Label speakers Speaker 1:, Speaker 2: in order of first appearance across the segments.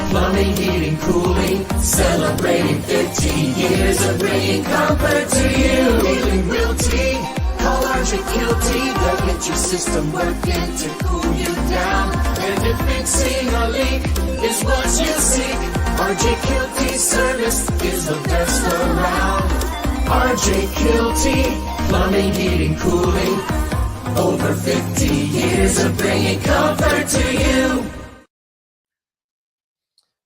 Speaker 1: Plumbing, heating, cooling, celebrating 15 years of bringing comfort to you. Healing Realty, call RJ Keilty. They'll get your system working to cool you down. And if fixing a leak is what you seek, RJ Keilty service is the best around. RJ Keilty, plumbing, heating, cooling, over 50 years of bringing comfort to you.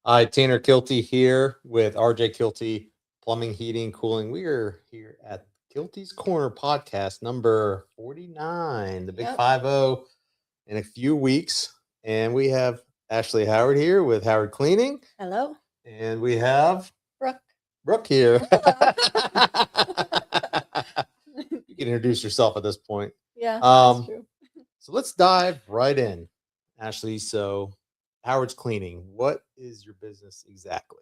Speaker 2: Hi, Tanner Kielty here with RJ Keilty, Plumbing, Heating, Cooling. We are here at Keilty's Corner podcast number 49, the big 5-0 in a few weeks. And we have Ashley Howard here with Howard Cleaning.
Speaker 3: Hello.
Speaker 2: And we have
Speaker 3: Brooke
Speaker 2: here. You can introduce yourself at this point.
Speaker 3: Yeah, that's true.
Speaker 2: So let's dive right in, Ashley. So Howard's Cleaning, what is your business exactly?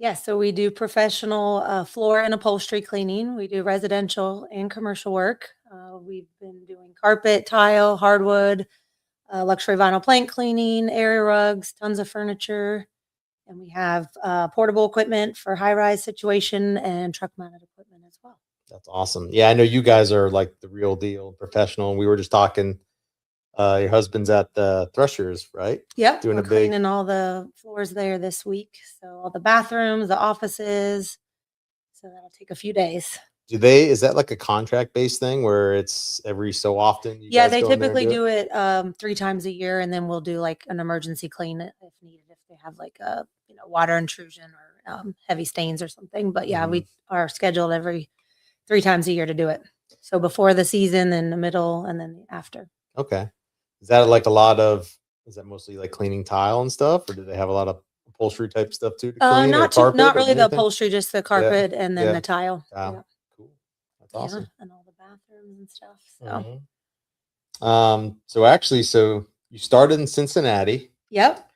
Speaker 3: Yeah, so we do professional floor and upholstery cleaning. We do residential and commercial work. We've been doing carpet, tile, hardwood, luxury vinyl plank cleaning, area rugs, tons of furniture. And we have portable equipment for high-rise situation and truck-mounted equipment as well.
Speaker 2: That's awesome. Yeah, I know you guys are like the real deal, professional. We were just talking. Your husband's at the Threshers, right?
Speaker 3: Yep,
Speaker 2: doing
Speaker 3: we're cleaning all the floors there this week. So all the bathrooms, the offices. So that'll take a few days.
Speaker 2: Is that like a contract-based thing where it's every so often?
Speaker 3: Yeah, they typically do it 3 times a year, and then we'll do like an emergency clean if needed, if they have like a water intrusion or heavy stains or something. But yeah, we are scheduled every 3 times a year to do it. So before the season, in the middle, and then after.
Speaker 2: Okay. Is that like is that mostly like cleaning tile and stuff, or do they have a lot of upholstery type stuff too to clean?
Speaker 3: Not really the upholstery, just the carpet and then the tile.
Speaker 2: Yeah. Cool. That's awesome.
Speaker 3: Yeah, and all the bathrooms and stuff.
Speaker 2: So so you started in Cincinnati.
Speaker 3: Yep.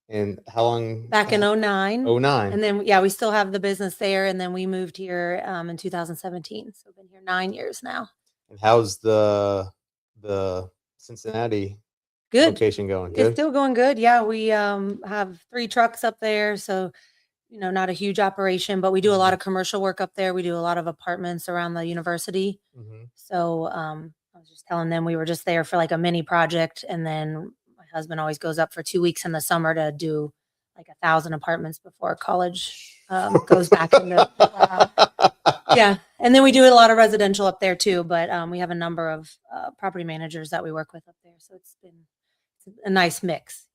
Speaker 2: And how long?
Speaker 3: Back in 09.
Speaker 2: 09.
Speaker 3: And then we still have the business there, and then we moved here in 2017. So I've been here 9 years now.
Speaker 2: And how's the Cincinnati location going? Good?
Speaker 3: It's still going good. Yeah, we have 3 trucks up there, so not a huge operation, but we do a lot of commercial work up there. We do a lot of apartments around the university. So I was just telling them we were just there for like a mini project, and then my husband always goes up for 2 weeks in the summer to do like 1,000 apartments before college goes back into yeah. And then we do a lot of residential up there too, but we have a number of property managers that we work with up there, so it's been a nice mix.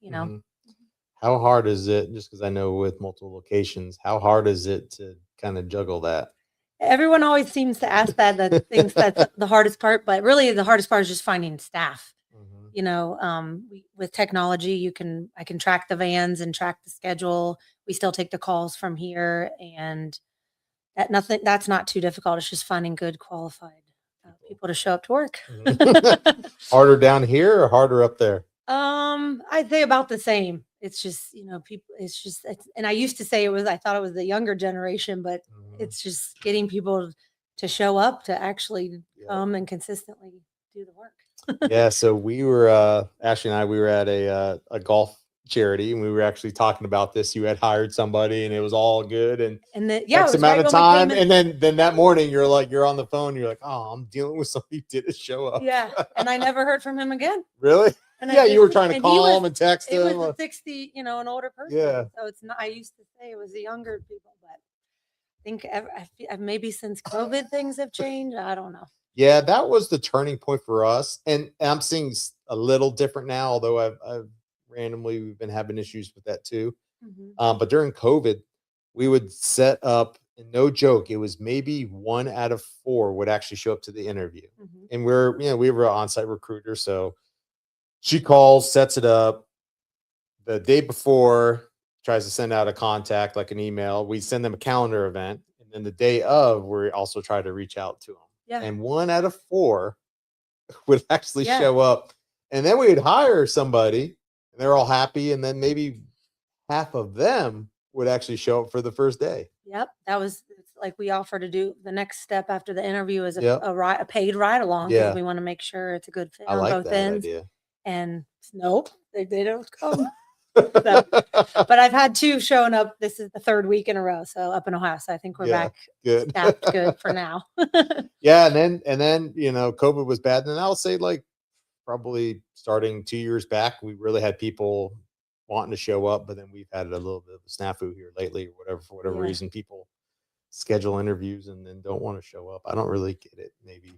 Speaker 2: How hard is it, just because I know with multiple locations, how hard is it to kind of juggle that?
Speaker 3: Everyone always seems to ask that thinks that's the hardest part, but really the hardest part is just finding staff. With technology, I can track the vans and track the schedule. We still take the calls from here, and that's not too difficult. It's just finding good qualified people to show up to work.
Speaker 2: Harder down here or harder up there?
Speaker 3: I'd say about the same. It's just, people, and I used to say I thought it was the younger generation, but it's just getting people to show up to actually come and consistently do the work.
Speaker 2: Yeah. So we were, Ashley and I, we were at a golf charity, and we were actually talking about this. You had hired somebody and it was all good. And X amount of time. And then that morning you're on the phone. You're like, oh, I'm dealing with somebody who didn't show up.
Speaker 3: Yeah. And I never heard from him again.
Speaker 2: Really?
Speaker 3: And
Speaker 2: you were trying to call him and text him.
Speaker 3: It was a 60, an older person.
Speaker 2: Yeah.
Speaker 3: So it's not, I used to say it was the younger people, but I think maybe since COVID things have changed. I don't know.
Speaker 2: Yeah, that was the turning point for us. And I'm seeing a little different now, although I've we've been having issues with that too. But during COVID, we would set up, and no joke, it was maybe 1 out of 4 would actually show up to the interview. And we were an on-site recruiter. So she calls, sets it up. The day before, tries to send out a contact, like an email. We send them a calendar event. And then the day of, we also try to reach out to them.
Speaker 3: Yeah.
Speaker 2: And 1 out of 4 would actually show up. And then we'd hire somebody, and they're all happy. And then maybe half of them would actually show up for the first day.
Speaker 3: Yep. It's like we offer to do the next step after the interview is a paid ride along.
Speaker 2: Yeah.
Speaker 3: We want to make sure it's a good fit
Speaker 2: I
Speaker 3: on
Speaker 2: like
Speaker 3: both
Speaker 2: that
Speaker 3: ends.
Speaker 2: idea.
Speaker 3: And nope, they don't come. But I've had 2 showing up. This is the 3rd week in a row. So up in Ohio. So I think we're back
Speaker 2: good.
Speaker 3: staffed good for now.
Speaker 2: Yeah. And then, COVID was bad. And I'll say like probably starting 2 years back, we really had people wanting to show up, but then we've had a little bit of a snafu here lately or whatever, for whatever reason, people schedule interviews and then don't want to show up. I don't really get it. Maybe,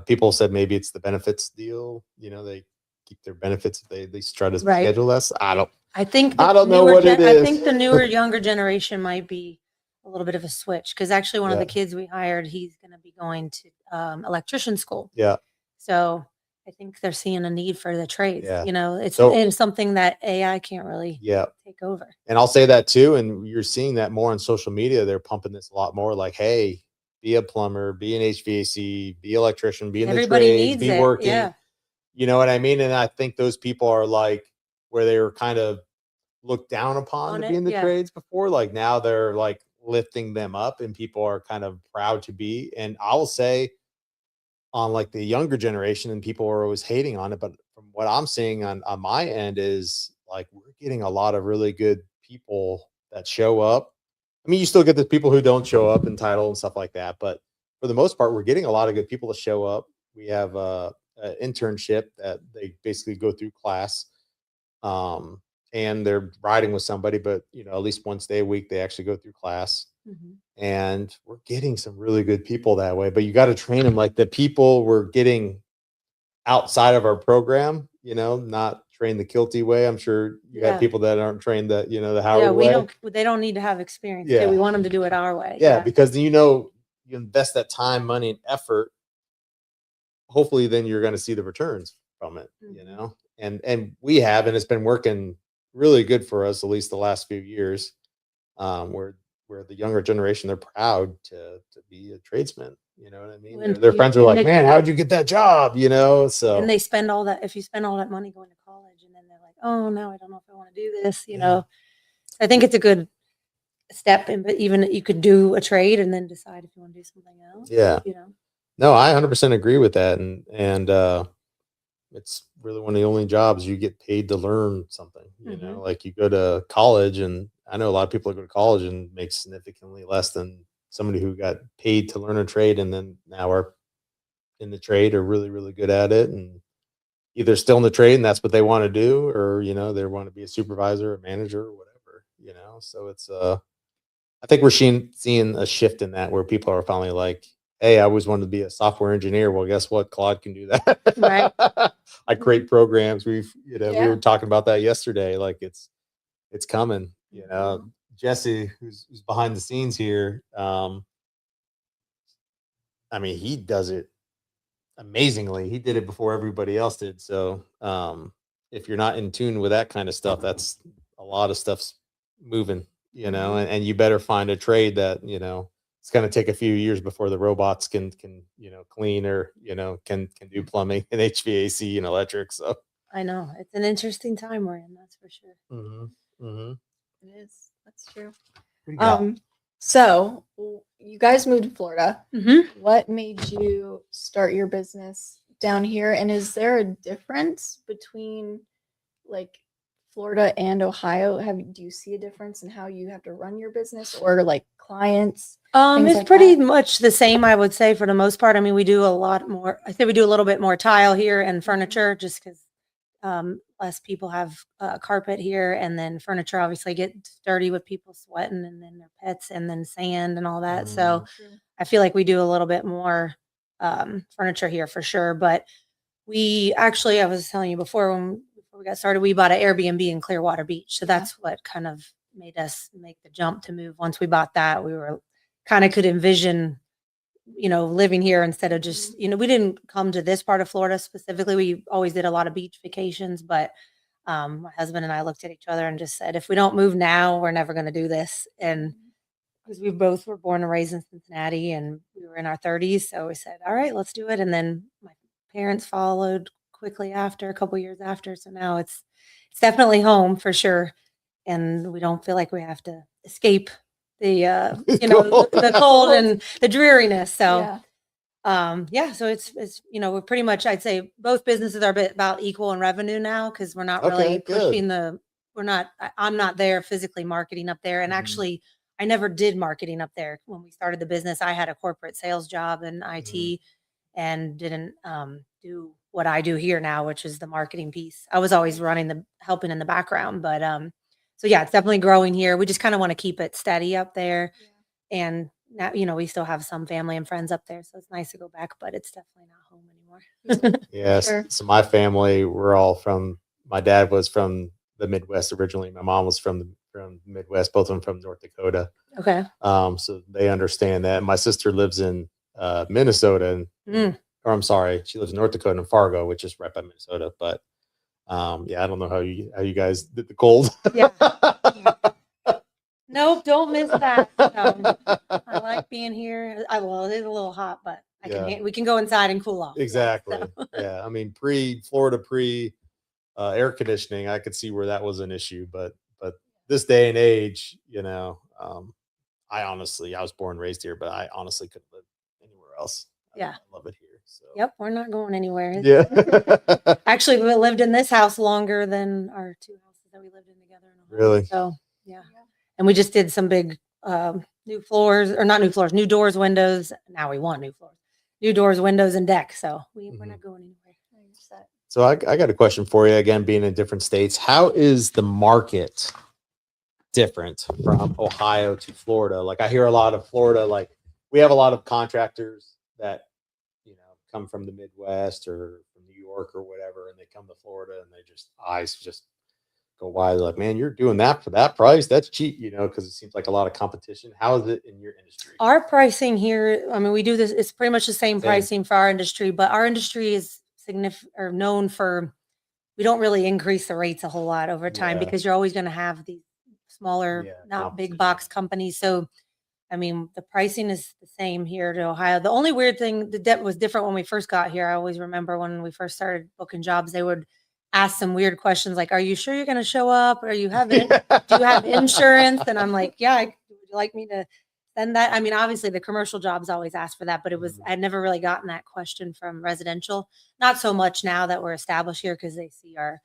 Speaker 2: people said maybe it's the benefits deal. They keep their benefits if they at least try to schedule less. I don't know what it is.
Speaker 3: I think the newer, younger generation might be a little bit of a switch because actually one of the kids we hired, he's going to be going to electrician school.
Speaker 2: Yeah.
Speaker 3: So I think they're seeing a need for the trades.
Speaker 2: Yeah.
Speaker 3: It's something that AI can't really take over.
Speaker 2: And I'll say that too. And you're seeing that more on social media. They're pumping this a lot more like, hey, be a plumber, be an HVAC, be an electrician, be in the trades, be working. Yeah. You know what I mean? And I think those people are like where they were kind of looked down upon to be in the trades before. Like now they're like lifting them up and people are kind of proud to be. And I will say, on like the younger generation, and people are always hating on it, but from what I'm seeing on my end is like we're getting a lot of really good people that show up. I mean, you still get the people who don't show up in title and stuff like that, but for the most part, we're getting a lot of good people to show up. We have an internship that they basically go through class, and they're riding with somebody, but at least once a week they actually go through class. Mm-hmm. And we're getting some really good people that way, but you got to train them. Like the people we're getting outside of our program, not trained the Keilty way. I'm sure you have people that aren't trained the Howard way.
Speaker 3: They don't need to have experience. Yeah. We want them to do it our way.
Speaker 2: Yeah. Because you invest that time, money, and effort. Hopefully then you're going to see the returns from it, and we have, and it's been working really good for us, at least the last few years, where the younger generation, they're proud to be a tradesman. You know what I mean? Their friends are like, man, how'd you get that job? So,
Speaker 3: and they spend all that, if you spend all that money going to college and then they're like, oh, now I don't know if I want to do this, I think it's a good step. But even you could do a trade and then decide if you want to do something else.
Speaker 2: Yeah. No, I 100% agree with that. And it's really one of the only jobs you get paid to learn something, like you go to college, and I know a lot of people that go to college and make significantly less than somebody who got paid to learn a trade and then now are in the trade, are really, really good at it, and either still in the trade and that's what they want to do, or, they want to be a supervisor, a manager, or whatever, so it's, I think we're seeing a shift in that where people are finally like, hey, I always wanted to be a software engineer. Well, guess what? Claude can do that.
Speaker 3: Right.
Speaker 2: I create programs. We were talking about that yesterday. Like it's coming, Jesse, who's behind the scenes here. I mean, he does it amazingly. He did it before everybody else did. So, if you're not in tune with that kind of stuff, that's a lot of stuff's moving, and you better find a trade that, it's going to take a few years before the robots can clean or can do plumbing and HVAC and electric. So
Speaker 3: I know it's an interesting time we're in. That's for sure.
Speaker 4: Mm-hmm. Mm-hmm. It is. That's true.
Speaker 2: Yeah.
Speaker 4: So you guys moved to Florida.
Speaker 3: Mm-hmm.
Speaker 4: What made you start your business down here? And is there a difference between like Florida and Ohio? Do you see a difference in how you have to run your business or like clients?
Speaker 3: It's
Speaker 4: like
Speaker 3: pretty much the same, I would say, for the most part. I mean, we do a lot more. I think we do a little bit more tile here and furniture, just because less people have carpet here, and then furniture obviously gets dirty with people sweating, and then their pets, and then sand and all that. So I feel like we do a little bit more furniture here for sure. But we actually, I was telling you before we got started, we bought an Airbnb in Clearwater Beach. So that's what kind of made us make the jump to move. Once we bought that, we were kind of could envision, living here instead of just, we didn't come to this part of Florida specifically. We always did a lot of beach vacations, but my husband and I looked at each other and just said, if we don't move now, we're never going to do this. And because we both were born and raised in Cincinnati and we were in our 30s. So we said, all right, let's do it. And then my parents followed quickly after, a couple years after. So now it's definitely home for sure. And we don't feel like we have to escape the the cold and the dreariness. So so it's we're pretty much, I'd say both businesses are about equal in revenue now, because we're not really pushing the I'm not there physically marketing up there. And
Speaker 2: Mhm.
Speaker 3: actually, I never did marketing up there. When we started the business, I had a corporate sales job in IT and didn't do what I do here now, which is the marketing piece. I was always helping in the background, but so yeah, it's definitely growing here. We just kind of want to keep it steady up there. And now, we still have some family and friends up there, so it's nice to go back, but it's definitely not home anymore.
Speaker 2: Yes.
Speaker 4: Sure.
Speaker 2: So my family, my dad was from the Midwest originally. My mom was from the Midwest, both of them from North Dakota.
Speaker 3: Okay.
Speaker 2: So they understand that. My sister lives in Minnesota, or I'm sorry, she lives in North Dakota in Fargo, which is right by Minnesota. But yeah, I don't know how you guys did the cold.
Speaker 3: Yeah. Nope, don't miss that. No. I like being here. Well, it is a little hot, but we can go inside and cool off.
Speaker 2: Exactly.
Speaker 3: So.
Speaker 2: Yeah. I mean, Florida air conditioning, I could see where that was an issue, but this day and age, I was born and raised here, but I honestly couldn't live anywhere else.
Speaker 3: Yeah.
Speaker 2: I love it here. So
Speaker 3: Yep, we're not going anywhere.
Speaker 2: yeah.
Speaker 3: Actually, we lived in this house longer than our 2 houses that we lived in together.
Speaker 2: Really?
Speaker 3: So yeah. And we just did some big new floors, or not new floors, new doors, windows. Now we want new floors, new doors, windows, and deck. So we're not going anywhere.
Speaker 2: So I got a question for you. Again, being in different states, how is the market different from Ohio to Florida? Like I hear a lot of Florida, like we have a lot of contractors that come from the Midwest or from New York or whatever, and they come to Florida and eyes just go wide. They're like, man, you're doing that for that price? That's cheap, because it seems like a lot of competition. How is it in your industry?
Speaker 3: Our pricing here, I mean, we do this, it's pretty much the same pricing for our industry, but our industry is significant or known for, we don't really increase the rates a whole lot over time because you're always going to have these smaller, not big box companies. So, I mean, the pricing is the same here to Ohio. The only weird thing, the debt was different when we first got here. I always remember when we first started booking jobs, they would ask some weird questions like, are you sure you're going to show up? Or do you have insurance? And I'm like, yeah, would you like me to send that? I mean, obviously the commercial jobs always ask for that, but I'd never really gotten that question from residential. Not so much now that we're established here because they see our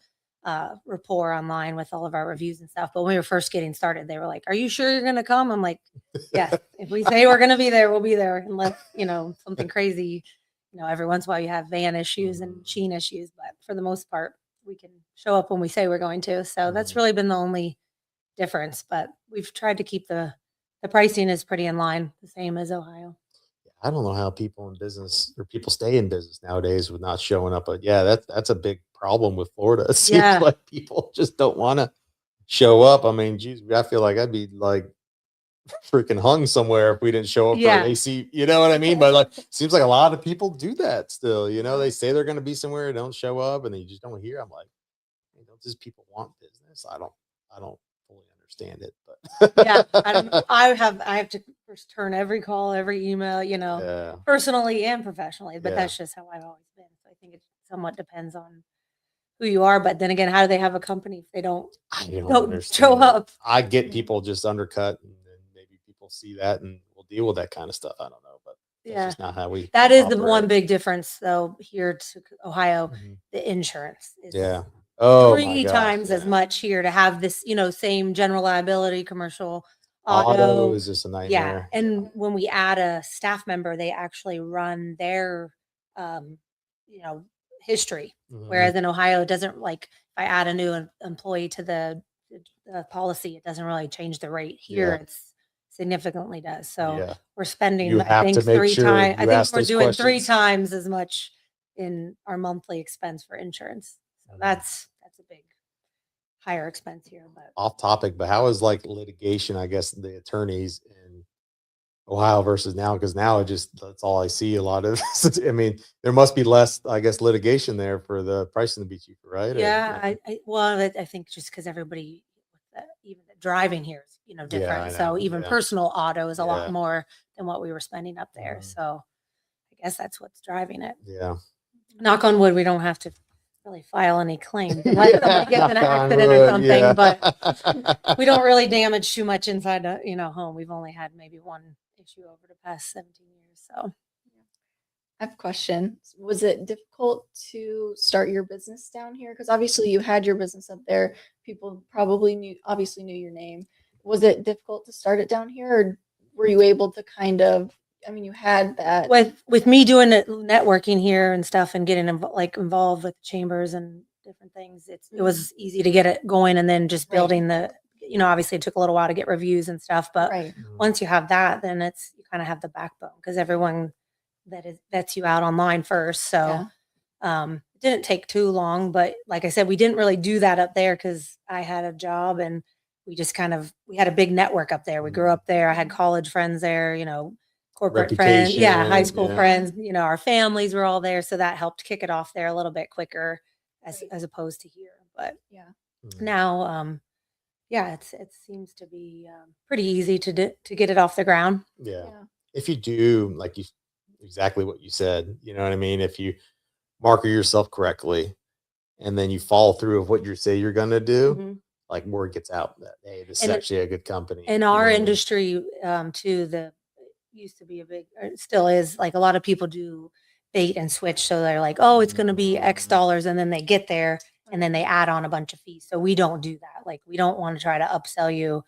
Speaker 3: rapport online with all of our reviews and stuff. But when we were first getting started, they were like, are you sure you're going to come? I'm like, yes, if we say we're going to be there, we'll be there unless, something crazy, every once in a while you have van issues and machine issues, but for the most part, we can show up when we say we're going to. So that's really been the only difference, but we've tried to keep the pricing is pretty in line, the same as Ohio.
Speaker 2: I don't know how people in business or people stay in business nowadays with not showing up, but yeah, that's a big problem with Florida. It seems like people just don't want to show up. I mean, geez, I feel like I'd be like freaking hung somewhere if we didn't show up for an AC. You know what I mean? But like, seems like a lot of people do that still. They say they're going to be somewhere, don't show up, and then you just don't hear. I'm like, hey, don't these people want business? I don't fully understand it, but
Speaker 3: yeah, I have to return every call, every email, personally and professionally. But that's just how I've always been. So I think it somewhat depends on who you are. But then again, how do they have a company if they don't show up?
Speaker 2: I get people just undercut, and maybe people see that and will deal with that kind of stuff. I don't know, but that's just not how we.
Speaker 3: That is the one big difference, though. Here to Ohio, the insurance is 3 times as much here to have this, same general liability, commercial auto
Speaker 2: is just a nightmare.
Speaker 3: Yeah, and when we add a staff member, they actually run their, history. Whereas in Ohio, it doesn't if I add a new employee to the policy, it doesn't really change the rate. Here, it's significantly does. So we're spending, I think, 3 times. I think we're doing 3 times as much in our monthly expense for insurance. So that's a big higher expense here. But
Speaker 2: off topic, but how is litigation, I guess, the attorneys in Ohio versus now? Because now that's all I see a lot of. I mean, there must be less, I guess, litigation there for the pricing to be cheaper, right?
Speaker 3: Yeah, I think just because everybody, even the driving here is different. So even personal auto is a lot more than what we were spending up there. So I guess that's what's driving it.
Speaker 2: Yeah.
Speaker 3: Knock on wood, we don't have to really file any claims unless somebody gets in an accident or something, but we don't really damage too much inside the home. We've only had maybe one issue over the past 17 years. So
Speaker 4: I have a question. Was it difficult to start your business down here? Because obviously you had your business up there. People probably obviously knew your name. Was it difficult to start it down here, or were you able to kind of? I mean, you had that.
Speaker 3: With me doing it, networking here and stuff, and getting involved with chambers and different things, it was easy to get it going, and then just
Speaker 4: Right.
Speaker 3: building obviously it took a little while to get reviews and stuff, but
Speaker 4: Right.
Speaker 3: once you have that, then you kind of have the backbone, because everyone vets you out online first. So it didn't take too long, but like I said, we didn't really do that up there because I had a job, and we just we had a big network up there. We grew up there. I had college friends there, corporate friends, high school friends, our families were all there. So that helped kick it off there a little bit quicker as opposed to here. But now, it seems to be pretty easy to get it off the ground.
Speaker 2: Yeah. If you do exactly what you said, you know what I mean? If you market yourself correctly and then you follow through of what you say you're going to do, like word gets out that, hey, this is actually a good company.
Speaker 3: In our industry, too, used to be it still is, like, a lot of people do bait and switch. So they're like, oh, it's going to be X dollars. And then they get there and then they add on a bunch of fees. So we don't do that. Like, we don't want to try to upsell you.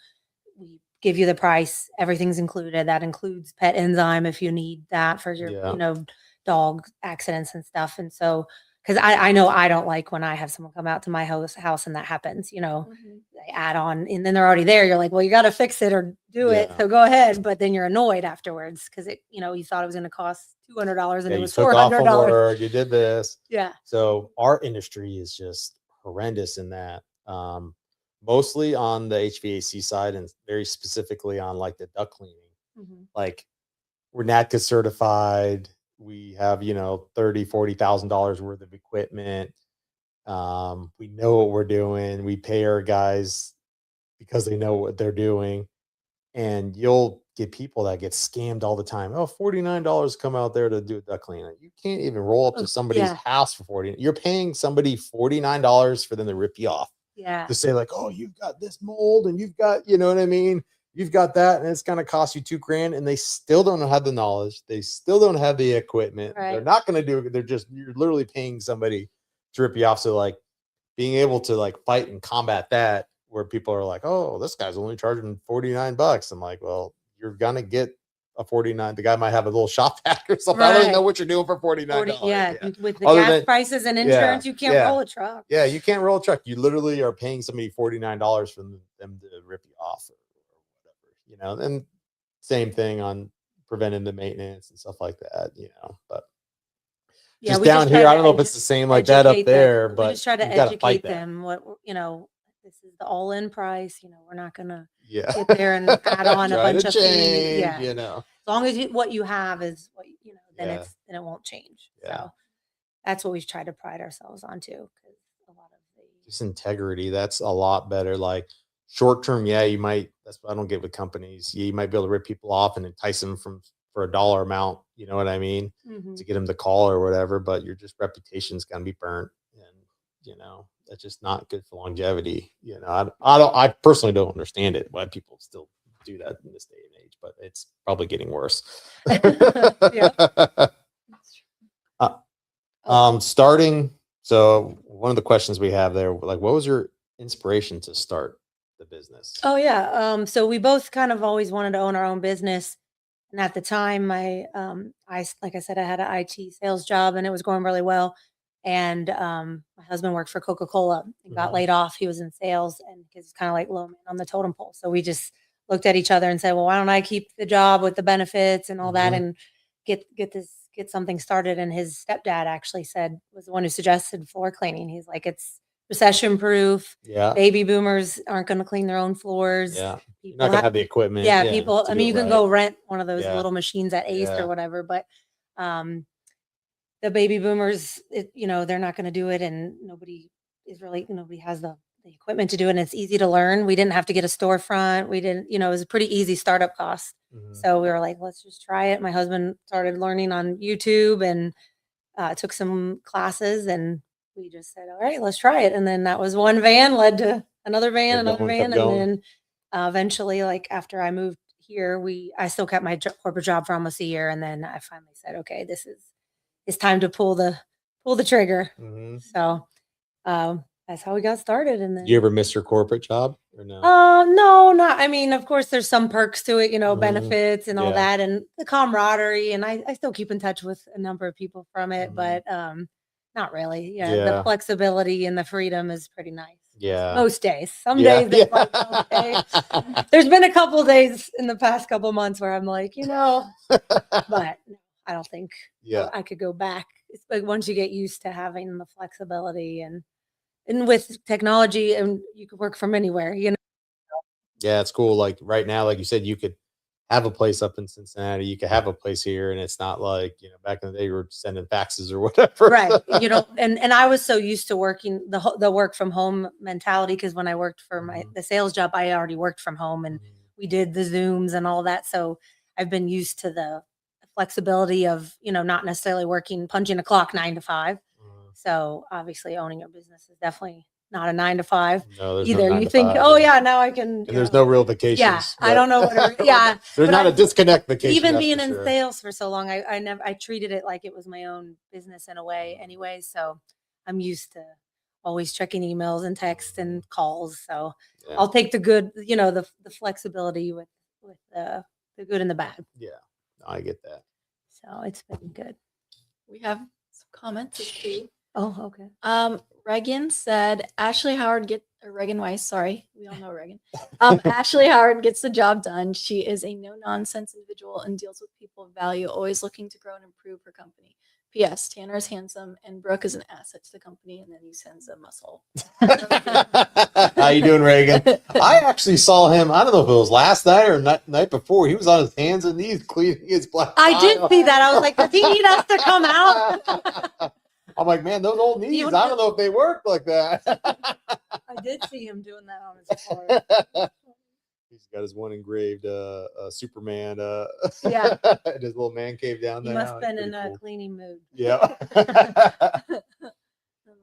Speaker 3: We give you the price. Everything's included. That includes pet enzyme if you need that for your, dog accidents and stuff. And so, because I know I don't like when I have someone come out to my house and that happens, they add on and then they're already there. You're like, well, you got to fix it or do it. So go ahead. But then you're annoyed afterwards because you thought it was going to cost $200 and it was $400.
Speaker 2: You did this.
Speaker 3: Yeah.
Speaker 2: So our industry is just horrendous in that. Mostly on the HVAC side and very specifically on like the duct cleaning. Like, we're NADCA certified. We have, $30,000-$40,000 worth of equipment. We know what we're doing. We pay our guys because they know what they're doing. And you'll get people that get scammed all the time. Oh, $49 come out there to do a duct cleaning. You can't even roll up to somebody's house for $40. You're paying somebody $49 for them to rip you off.
Speaker 3: Yeah.
Speaker 2: To say like, oh, you've got this mold and you've got, you know what I mean? You've got that, and it's going to cost you $2,000, and they still don't have the knowledge. They still don't have the equipment.
Speaker 3: Right.
Speaker 2: They're not going to do it. You're literally paying somebody to rip you off. So like being able to like fight and combat that, where people are like, oh, this guy's only charging $49. I'm like, well, you're going to get a 49. The guy might have a little shop vac or something. I don't even know what you're doing for $49.
Speaker 3: With the gas prices and insurance, you can't roll a truck.
Speaker 2: Yeah, you can't roll a truck. You literally are paying somebody $49 for them to rip you off. And same thing on preventing the maintenance and stuff like that, but just down here, I don't know if it's the same like that up there, but
Speaker 3: we just try to educate them what, this is the all-in price, we're not going to get there and add on a bunch of fees. As long as what you have is what, then it won't change. So that's what we've tried to pride ourselves on too. Because a lot of
Speaker 2: just integrity, that's a lot better. Like, short term, you might. That's what I don't get with companies. You might be able to rip people off and entice them for a dollar amount. You know what I mean? To get them to call or whatever. But your reputation's gonna be burnt, and that's just not good for longevity. I personally don't understand it why people still do that in this day and age. But it's probably getting worse. Starting. So one of the questions we have there, like, what was your inspiration to start the business?
Speaker 3: Oh yeah. So we both kind of always wanted to own our own business. And at the time I like I said, I had an IT sales job and it was going really well. And my husband worked for Coca-Cola and got laid off. He was in sales and he's kind of like low man on the totem pole. So we just looked at each other and said, well, why don't I keep the job with the benefits and all that and get something started. And his stepdad actually was the one who suggested floor cleaning. He's like, it's recession proof.
Speaker 2: Yeah.
Speaker 3: Baby boomers aren't going to clean their own floors.
Speaker 2: Yeah. You're not going to have the equipment.
Speaker 3: Yeah. People, I mean, you can go rent one of those little machines at Ace or whatever, but the baby boomers, they're not going to do it. And nobody has the equipment to do it. And it's easy to learn. We didn't have to get a storefront. We didn't, it was a pretty easy startup cost. So we were like, let's just try it. My husband started learning on YouTube and took some classes and we just said, all right, let's try it. And then that was one van led to another van, another van. And then eventually, like after I moved here, I still kept my corporate job for almost a year. And then I finally said, okay, this is it's time to pull the trigger.
Speaker 2: Mhm.
Speaker 3: So that's how we got started. And then
Speaker 2: You ever miss your corporate job or no?
Speaker 3: no, not. I mean, of course, there's some perks to it,
Speaker 2: Mhm.
Speaker 3: benefits and all
Speaker 2: Yeah.
Speaker 3: that, and the camaraderie. And I still keep in touch with a number of people from it,
Speaker 2: Mhm.
Speaker 3: but not really. Yeah, the
Speaker 2: Yeah.
Speaker 3: flexibility and the freedom is pretty nice.
Speaker 2: Yeah.
Speaker 3: Most days. Some
Speaker 2: Yeah.
Speaker 3: days it's like, okay. There's been a couple days in the past couple months where I'm like, but no, I don't think
Speaker 2: Yeah.
Speaker 3: I could go back. It's like once you get used to having the flexibility and with technology, and you could work from anywhere.
Speaker 2: Yeah, it's cool. Like right now, like you said, you could have a place up in Cincinnati. You could have a place here, and it's not like back in the day you were sending faxes or whatever.
Speaker 3: Right.
Speaker 2: So-
Speaker 3: And I was so used to working the work from home mentality, because when I worked for the sales job, I already worked from home, and we did the Zooms and all that. So I've been used to the flexibility of, not necessarily punching a clock 9 to 5.
Speaker 2: Mhm.
Speaker 3: So obviously owning a business is definitely not a 9 to 5
Speaker 2: No, there's no
Speaker 3: either.
Speaker 2: 9
Speaker 3: You
Speaker 2: to
Speaker 3: think,
Speaker 2: 5,
Speaker 3: oh
Speaker 2: and-
Speaker 3: yeah, now I can.
Speaker 2: And there's no real vacations.
Speaker 3: Yeah, I don't know what. Yeah,
Speaker 2: There's
Speaker 3: but
Speaker 2: not a disconnect vacation.
Speaker 3: even
Speaker 2: that's
Speaker 3: being
Speaker 2: for
Speaker 3: in
Speaker 2: sure.
Speaker 3: sales for so long, I treated it like it was my own business in a way anyway. So I'm used to always checking emails and texts and calls. So
Speaker 2: Yeah.
Speaker 3: I'll take the good, the flexibility with the good and the bad.
Speaker 2: Yeah, I get that.
Speaker 3: So it's been good.
Speaker 4: We have some comments. Let's see.
Speaker 3: Oh, okay.
Speaker 4: Reagan said Reagan Weiss, sorry. We all know Reagan. Ashley Howard gets the job done. She is a no-nonsense individual and deals with people of value, always looking to grow and improve her company. P.S. Tanner is handsome and Brooke is an asset to the company, and then he sends a muscle.
Speaker 2: How you doing, Reagan? I actually saw him. I don't know if it was last night or night before. He was on his hands and knees cleaning his black.
Speaker 3: I did
Speaker 2: tile.
Speaker 3: see that. I was like, does he need us to come out?
Speaker 2: I'm like, man, those old knees. I don't know if they work like that.
Speaker 3: I did see him doing that on his floor.
Speaker 2: He's got his one engraved Superman
Speaker 3: Yeah.
Speaker 2: in his little man cave down
Speaker 3: He
Speaker 2: there.
Speaker 3: must have been
Speaker 2: Pretty
Speaker 3: in a
Speaker 2: cool.
Speaker 3: cleaning mood.
Speaker 2: Yeah.
Speaker 4: And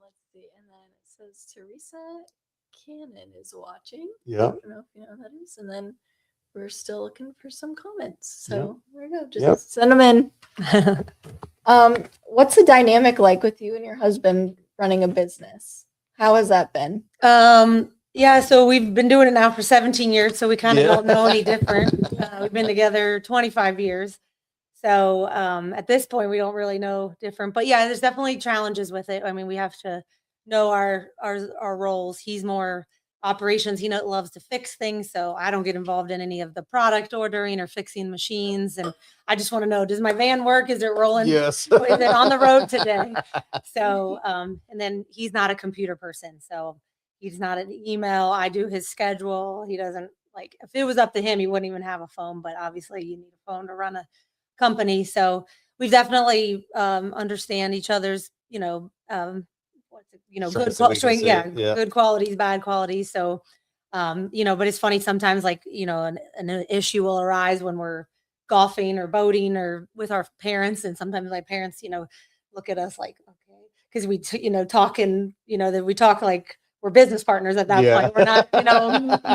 Speaker 4: let's see. And then it says Teresa Cannon is watching.
Speaker 2: Yeah.
Speaker 4: I don't know if you know who that is. And then we're still looking for some comments. So there we go. Just
Speaker 2: Yep.
Speaker 4: send them in. What's the dynamic like with you and your husband running a business? How has that been?
Speaker 3: Yeah, so we've been doing it now for 17 years, so we kind of
Speaker 2: Yeah.
Speaker 3: don't know any different. We've been together 25 years. So at this point, we don't really know different. But yeah, there's definitely challenges with it. I mean, we have to know our roles. He's more operations. He loves to fix things, so I don't get involved in any of the product ordering or fixing machines. And I just want to know, does my van work? Is it rolling?
Speaker 2: Yes.
Speaker 3: Is it on the road today? So, and then he's not a computer person, so he's not an email. I do his schedule. He doesn't if it was up to him, he wouldn't even have a phone, but obviously you need a phone to run a company. So we've definitely understand each other's,
Speaker 2: Strengths
Speaker 3: good
Speaker 2: and weaknesses, yeah.
Speaker 3: good qualities, bad qualities. So, but it's funny sometimes, an issue will arise when we're golfing or boating or with our parents. And sometimes my parents, look at us like, okay, because we, talking, that we talk like we're business partners at that
Speaker 2: Yeah.
Speaker 3: point. We're not,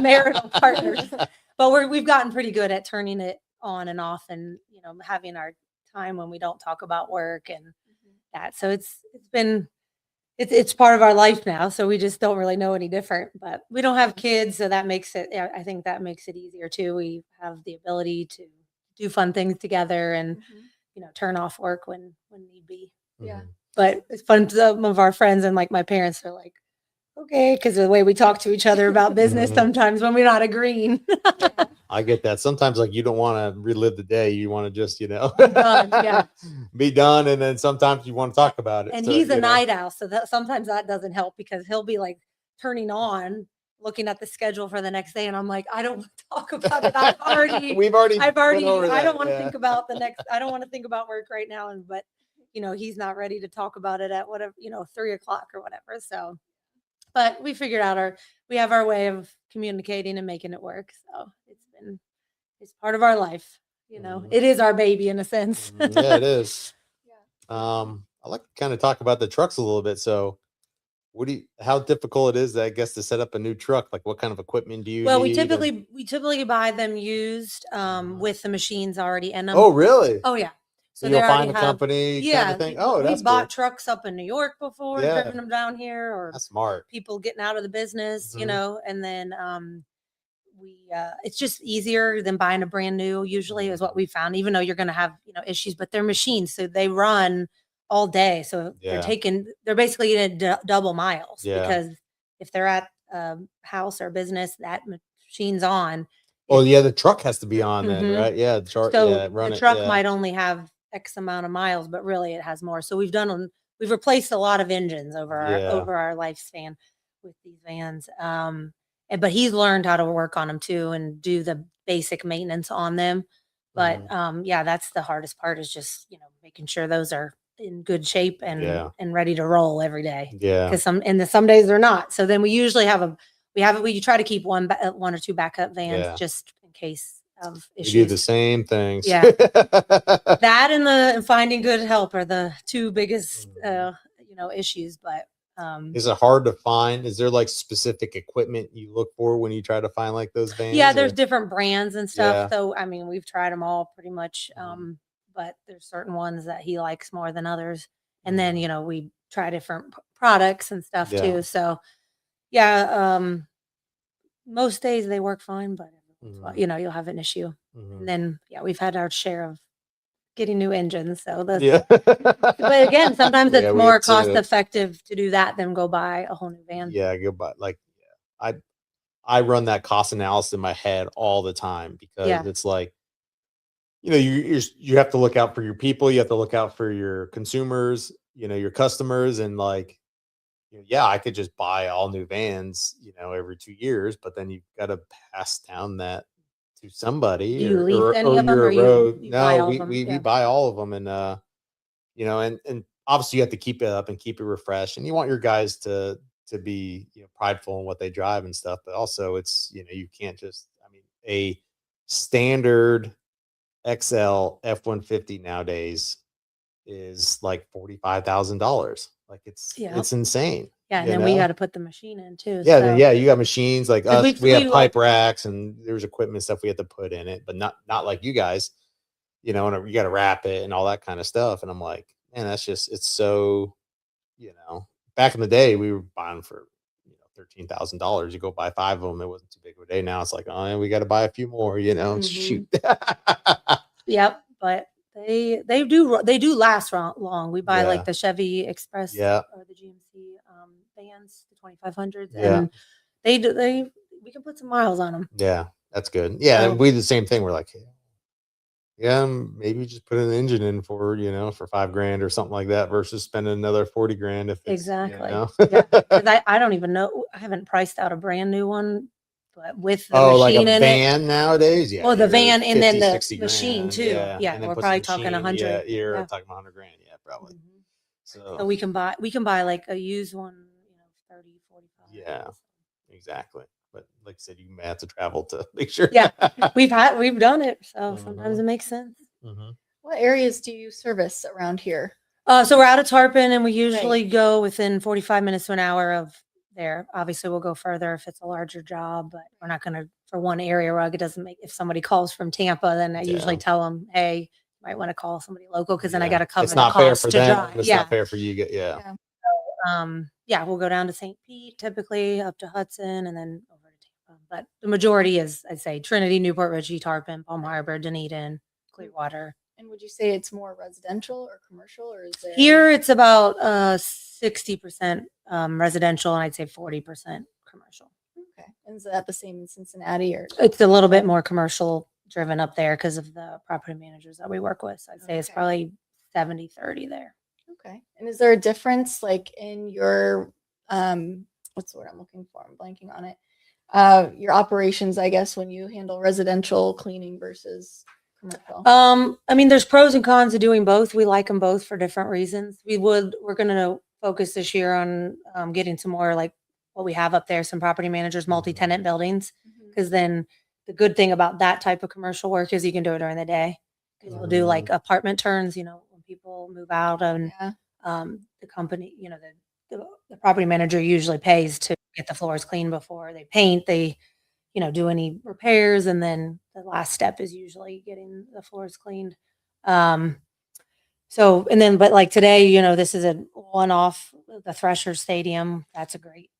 Speaker 3: marital partners, but we've gotten pretty good at turning it on and off and, having our time when we don't talk about work and that. So it's part of our life now. So we just don't really know any different, but we don't have kids. So that makes it, I think that makes it easier too. We have the ability to do fun things together and, turn off work when need be.
Speaker 4: Yeah.
Speaker 3: But it's fun. Some of our friends and my parents are like, okay, because of the way we talk to each other about business
Speaker 2: Mhm.
Speaker 3: sometimes when we're not agreeing.
Speaker 2: I get that. Sometimes you don't want to relive the day. You want to just,
Speaker 3: Done, yeah.
Speaker 2: be done. And then sometimes you want to talk about it.
Speaker 3: And
Speaker 2: So,
Speaker 3: he's a night owl, so that sometimes that doesn't help because he'll be turning on, looking at the schedule for the next day, and I'm like, I don't want to talk about it. I've already,
Speaker 2: went over
Speaker 3: I
Speaker 2: that,
Speaker 3: don't want to
Speaker 2: yeah.
Speaker 3: think about I don't want to think about work right now. But he's not ready to talk about it at whatever 3:00 or whatever. So, but we figured out we have our way of communicating and making it work. So it's part of our life.
Speaker 2: Mhm.
Speaker 3: It is our baby in a sense.
Speaker 2: Yeah, it is.
Speaker 4: Yeah.
Speaker 2: I like to kind of talk about the trucks a little bit. So how difficult it is, I guess, to set up a new truck? What kind of equipment do you
Speaker 3: Well,
Speaker 2: need?
Speaker 3: we typically buy them used with the machines already in them.
Speaker 2: Oh, really?
Speaker 3: Oh yeah.
Speaker 2: So you'll
Speaker 3: they already
Speaker 2: find a
Speaker 3: have-
Speaker 2: company kind
Speaker 3: Yeah,
Speaker 2: of thing. Oh, that's
Speaker 3: we bought
Speaker 2: cool.
Speaker 3: trucks up in New York before,
Speaker 2: Yeah.
Speaker 3: driven them down here, or
Speaker 2: That's smart.
Speaker 3: people getting out of the business, you
Speaker 2: Mhm.
Speaker 3: know, and then it's just easier than buying a brand new, usually, is what we found, even though you're going to have, you know, issues, but they're machines, so they run all day, so
Speaker 2: Yeah.
Speaker 3: they're basically in double miles,
Speaker 2: Yeah.
Speaker 3: because if they're at a house or business, that machine's on.
Speaker 2: Oh yeah, the truck has to be on then,
Speaker 3: Mhm.
Speaker 2: right? Yeah, the truck.
Speaker 3: So
Speaker 2: Yeah, run
Speaker 3: the
Speaker 2: it.
Speaker 3: truck
Speaker 2: Yeah.
Speaker 3: might only have X amount of miles, but really it has more. So we've replaced a lot of engines over
Speaker 2: Yeah.
Speaker 3: our lifespan with these vans. But he's learned how to work on them too and do the basic maintenance on them. But
Speaker 2: Mhm.
Speaker 3: yeah, that's the hardest part, is just, you know, making sure those are in good shape
Speaker 2: Yeah.
Speaker 3: and ready to roll every day.
Speaker 2: Yeah.
Speaker 3: Because some days they're not. So then we usually we try to keep one or two backup vans,
Speaker 2: Yeah.
Speaker 3: just in case of
Speaker 2: We
Speaker 3: issues.
Speaker 2: do the same things.
Speaker 3: Yeah. That and finding good help are the two biggest
Speaker 2: Mhm.
Speaker 3: you know, issues. But
Speaker 2: Is it hard to find? Is there like specific equipment you look for when you try to find like those vans?
Speaker 3: yeah, there's
Speaker 2: or-
Speaker 3: different brands and stuff.
Speaker 2: Yeah.
Speaker 3: So I mean, we've tried them all pretty much.
Speaker 2: Mhm.
Speaker 3: But there's certain ones that he likes more than others. And then,
Speaker 2: Mhm.
Speaker 3: you know, we try different products and stuff
Speaker 2: Yeah.
Speaker 3: too. So yeah, most days they work fine, but every once in a while,
Speaker 2: Mhm.
Speaker 3: you know, you'll have an issue.
Speaker 2: Mhm.
Speaker 3: And then yeah, we've had our share of getting new engines. So that's
Speaker 2: Yeah.
Speaker 3: but again, sometimes
Speaker 2: Yeah,
Speaker 3: it's
Speaker 2: we
Speaker 3: more
Speaker 2: have
Speaker 3: cost
Speaker 2: to-
Speaker 3: effective to do that than go buy a whole new van.
Speaker 2: Yeah, go buy like I run that cost analysis in my head all the time, because
Speaker 3: Yeah.
Speaker 2: it's like, you know, you have to look out for your people, you have to look out for your consumers, you know, your customers, and like, you know, yeah, I could just buy all new vans, you know, every 2 years, but then you've got to pass down that to somebody,
Speaker 3: Do you lease any of them,
Speaker 2: you're
Speaker 3: or
Speaker 2: a road.
Speaker 3: you buy
Speaker 2: No,
Speaker 3: all of
Speaker 2: we
Speaker 3: them?
Speaker 2: we
Speaker 3: Yeah.
Speaker 2: buy all of them, and you know, and obviously you have to keep it up and keep it refreshed, and you want your guys to be, you know, prideful in what they drive and stuff, but also it's, you know, you can't just, I mean, a standard XL F-150 nowadays is like $45,000. Like
Speaker 3: Yeah.
Speaker 2: it's insane.
Speaker 3: Yeah, and
Speaker 2: you
Speaker 3: then we
Speaker 2: know?
Speaker 3: got to put the machine in too.
Speaker 2: Yeah,
Speaker 3: So
Speaker 2: yeah, you got machines like
Speaker 3: 'cause
Speaker 2: us. We have
Speaker 3: we
Speaker 2: pipe racks, and there's equipment stuff we have to put in it, but not like you guys, you know, and you got to wrap it and all that kind of stuff. And I'm like, man, that's just, it's so, you know, back in the day we were buying for, you know, $13,000. You go buy 5 of them, it wasn't too big of a day. Now it's like, oh, yeah, we got to buy a few more, you know.
Speaker 3: Mhm.
Speaker 2: Shoot.
Speaker 3: Yep, but they do last long. We buy
Speaker 2: Yeah.
Speaker 3: like the Chevy Express
Speaker 2: Yeah.
Speaker 3: or the GMC vans, the 2500s,
Speaker 2: Yeah.
Speaker 3: and we can put some miles on them.
Speaker 2: Yeah, that's good. Yeah,
Speaker 3: So-
Speaker 2: and we did the same thing. We're like, yeah, maybe just put an engine in for, you know, for $5,000 or something like that, versus spending another 40 grand if it's,
Speaker 3: Exactly.
Speaker 2: You know?
Speaker 3: Yeah, 'cause I don't even know. I haven't priced out a brand new one, but with the
Speaker 2: Oh, like a
Speaker 3: machine in it.
Speaker 2: van nowadays? Yeah.
Speaker 3: Well, the
Speaker 2: you're
Speaker 3: van and then
Speaker 2: 50,
Speaker 3: the
Speaker 2: 60
Speaker 3: machine
Speaker 2: grand,
Speaker 3: too.
Speaker 2: Yeah.
Speaker 3: Yeah,
Speaker 2: and then
Speaker 3: we're
Speaker 2: put
Speaker 3: probably
Speaker 2: some
Speaker 3: talking
Speaker 2: machine-
Speaker 3: 100.
Speaker 2: Yeah, you're
Speaker 3: Yeah.
Speaker 2: talking about 100 grand. Yeah, probably.
Speaker 3: Mhm.
Speaker 2: So,
Speaker 3: So we can buy like a used one, you know, 30, 45.
Speaker 2: Yeah. exactly. But like I said, you may have to travel to make sure.
Speaker 3: Yeah, we've done it, so sometimes
Speaker 2: Mhm.
Speaker 3: it makes sense.
Speaker 2: Mhm.
Speaker 4: What areas do you service around here?
Speaker 3: So we're out of Tarpon, and we usually go within 45 minutes to an hour of there. Obviously, we'll go further if it's a larger job, but we're not going to, for one area rug, it doesn't make, if somebody calls from Tampa, then I usually
Speaker 2: Yeah.
Speaker 3: tell them, hey, you might want to call somebody local, because then I
Speaker 2: Yeah.
Speaker 3: got to cover
Speaker 2: It's
Speaker 3: the
Speaker 2: not fair
Speaker 3: cost
Speaker 2: for
Speaker 3: to
Speaker 2: them.
Speaker 3: drive.
Speaker 2: It's
Speaker 3: Yeah.
Speaker 2: not fair for you. Yeah.
Speaker 3: Yeah, we'll go down to St. Pete, typically up to Hudson, and then over to Tampa. But the majority is, I'd say, Trinity, Newport Richey, Tarpon, Palm Harbor, Dunedin, Clearwater.
Speaker 4: And would you say it's more residential or commercial, or is there
Speaker 3: Here it's about 60% residential, and I'd say 40% commercial.
Speaker 4: Okay. And is that the same in Cincinnati, or
Speaker 3: It's a little bit more commercial driven up there because of the property managers that we work with. So I'd say it's
Speaker 4: Okay.
Speaker 3: probably 70-30 there.
Speaker 4: okay? And is there a difference like in your what's the word I'm looking for? I'm blanking on it. Your operations, I guess, when you handle residential cleaning versus commercial.
Speaker 3: I mean, there's pros and cons to doing both. We like them both for different reasons. We're going to focus this year on getting some more like what we have up there, some property managers, multi-tenant buildings.
Speaker 4: Mhm.
Speaker 3: Because then the good thing about that type of commercial work is you can do it during the day. Because we'll do like apartment turns, you know, when people move out, and
Speaker 4: Yeah.
Speaker 3: the company, you know, the property manager usually pays to get the floors clean before they paint. They, you know, do any repairs, and then the last step is usually getting the floors cleaned. So, and then, but like today, this is a one-off, the Thresher Stadium. That's a great,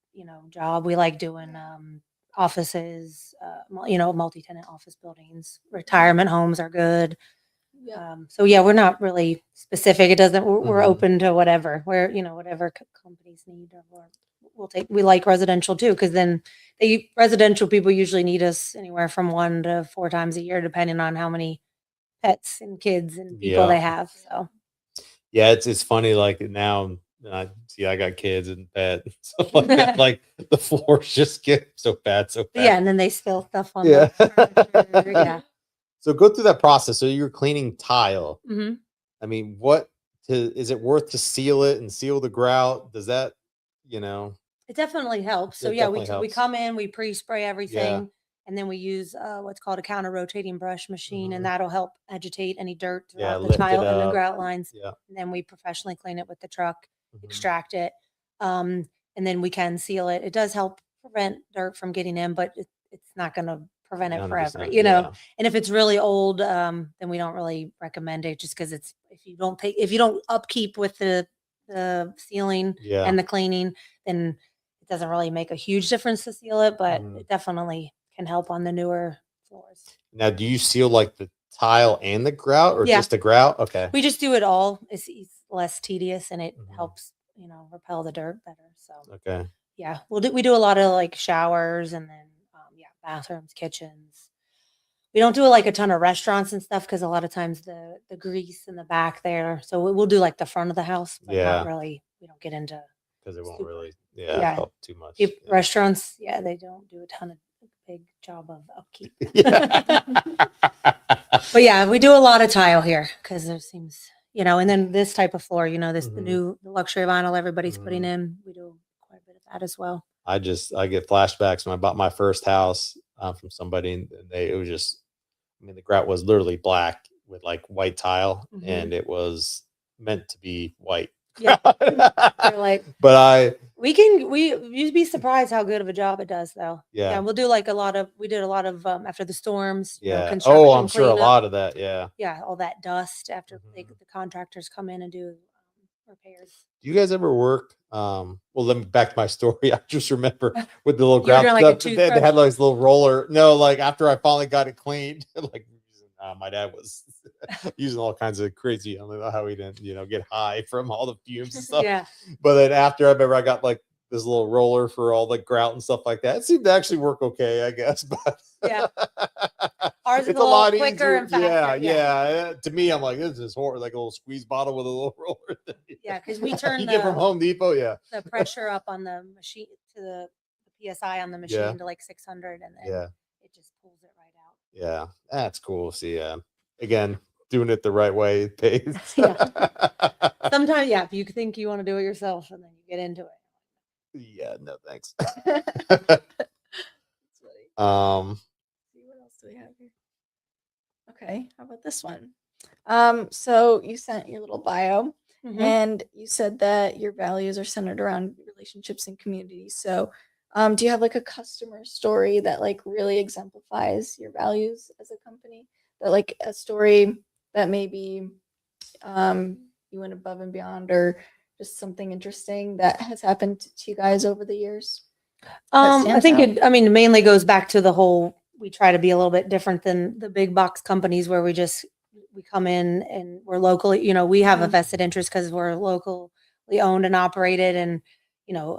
Speaker 3: job. We like doing offices, multi-tenant office buildings. Retirement homes are good.
Speaker 4: Yeah.
Speaker 3: So yeah, we're not really specific. It doesn't, we're
Speaker 2: Mhm.
Speaker 3: open to whatever, whatever companies need, or we like residential too. Cause then residential people usually need us anywhere from 1 to 4 times a year, depending on how many pets and kids and people
Speaker 2: Yeah.
Speaker 3: they have. So
Speaker 2: Yeah, it's funny, like, now, I see I got kids and pet and stuff like that, like, the floors just get so bad so
Speaker 3: yeah.
Speaker 2: fast.
Speaker 3: And then they spill stuff on
Speaker 2: Yeah.
Speaker 3: the furniture. Yeah.
Speaker 2: So go through that process. So you're cleaning tile.
Speaker 3: Hmm.
Speaker 2: I mean, is it worth to seal it and seal the grout? Does that, you know,
Speaker 3: It definitely helps. So
Speaker 2: it
Speaker 3: yeah,
Speaker 2: definitely
Speaker 3: we
Speaker 2: helps.
Speaker 3: come in, we pre-spray
Speaker 2: Yeah.
Speaker 3: everything, and then we use what's called a counter rotating brush machine,
Speaker 2: Mhm.
Speaker 3: and that'll help agitate any dirt
Speaker 2: Yeah,
Speaker 3: throughout the
Speaker 2: lift it
Speaker 3: tile and the
Speaker 2: up.
Speaker 3: grout lines.
Speaker 2: Yeah.
Speaker 3: And then we professionally clean it with the truck,
Speaker 2: Mhm.
Speaker 3: extract it, and then we can seal it. It does help prevent dirt from getting in, but it's not going to prevent it forever,
Speaker 2: 100%. Yeah.
Speaker 3: And if it's really old, then we don't really recommend it, just because if you don't upkeep with the sealing
Speaker 2: Yeah.
Speaker 3: and the cleaning, then it doesn't really make a huge difference to seal it, but
Speaker 2: Mhm.
Speaker 3: it definitely can help on the newer floors.
Speaker 2: Now, do you seal like the tile and the grout or
Speaker 3: Yeah.
Speaker 2: just the grout? Okay.
Speaker 3: We just do it all. It's less tedious, and it
Speaker 2: Mhm.
Speaker 3: helps, repel the dirt better. So
Speaker 2: Okay.
Speaker 3: yeah, we do a lot of like showers, and then bathrooms, kitchens. We don't do like a ton of restaurants and stuff, because a lot of times the grease in the back there. So we'll do like the front of the house, but
Speaker 2: Yeah.
Speaker 3: not really. We don't get into
Speaker 2: Because it won't
Speaker 3: super-
Speaker 2: really,
Speaker 3: Yeah.
Speaker 2: help too much.
Speaker 3: If
Speaker 2: Yeah.
Speaker 3: restaurants, yeah, they don't do a ton of big job of upkeep.
Speaker 2: Yeah.
Speaker 3: But yeah, we do a lot of tile here because there seems, and then this type of floor, the
Speaker 2: Mhm.
Speaker 3: the luxury vinyl everybody's putting
Speaker 2: Mhm.
Speaker 3: in. We do quite a bit of that as well.
Speaker 2: I get flashbacks when I bought my first house from somebody, and it was just, I mean, the grout was literally black with like white tile,
Speaker 3: Mhm.
Speaker 2: and it was meant to be white.
Speaker 3: Yeah. They're like,
Speaker 2: But
Speaker 3: you'd be surprised how good of a job it does, though.
Speaker 2: yeah.
Speaker 3: We'll do we did a lot of after the storms,
Speaker 2: Yeah.
Speaker 3: construction
Speaker 2: Oh, I'm sure a
Speaker 3: cleanup.
Speaker 2: lot of that. Yeah.
Speaker 3: Yeah, all that dust after
Speaker 2: Mhm.
Speaker 3: the contractors come in and do repairs.
Speaker 2: Do you guys ever work? Well, let me back to my story. I just remember with the little
Speaker 3: You were
Speaker 2: grout
Speaker 3: doing like a
Speaker 2: stuff, they had
Speaker 3: toothbrush?
Speaker 2: like this little roller. No, like after I finally got it cleaned, like my dad was using all kinds of crazy. I don't know how he didn't, get high from all the fumes and stuff.
Speaker 3: Yeah.
Speaker 2: But then after, I remember I got like this little roller for all the grout and stuff like that. It seemed to actually work okay, I guess. But
Speaker 3: Yeah. Ours is
Speaker 2: it's
Speaker 3: a
Speaker 2: a
Speaker 3: little
Speaker 2: lot
Speaker 3: quicker
Speaker 2: easier.
Speaker 3: and faster.
Speaker 2: Yeah. To me, I'm like, this is horrible. Like a little squeeze bottle with a little roller.
Speaker 3: Yeah, because we turn
Speaker 2: You get from Home Depot. Yeah.
Speaker 3: the pressure up on the machine to the PSI on the machine
Speaker 2: Yeah.
Speaker 3: to like 600, and then
Speaker 2: Yeah.
Speaker 3: it just pulls it right out.
Speaker 2: Yeah. That's cool. See, again, doing it the right way pays.
Speaker 3: Yeah. Sometimes, yeah, if you think you want to do it yourself, and then you get into it.
Speaker 2: Yeah. No, thanks.
Speaker 4: That's funny. See, what else do we have here? Okay, how about this one? So you sent your little bio,
Speaker 3: Mhm.
Speaker 4: and you said that your values are centered around relationships and community. So, do you have like a customer story that like really exemplifies your values as a company? That like a story that maybe you went above and beyond, or just something interesting that has happened to you guys over the years?
Speaker 3: I
Speaker 4: stands
Speaker 3: think
Speaker 4: out.
Speaker 3: it mainly goes back to the whole, we try to be a little bit different than the big box companies, where we come in and we're locally, we have a
Speaker 4: Mhm.
Speaker 3: vested interest because we're locally owned and operated. And,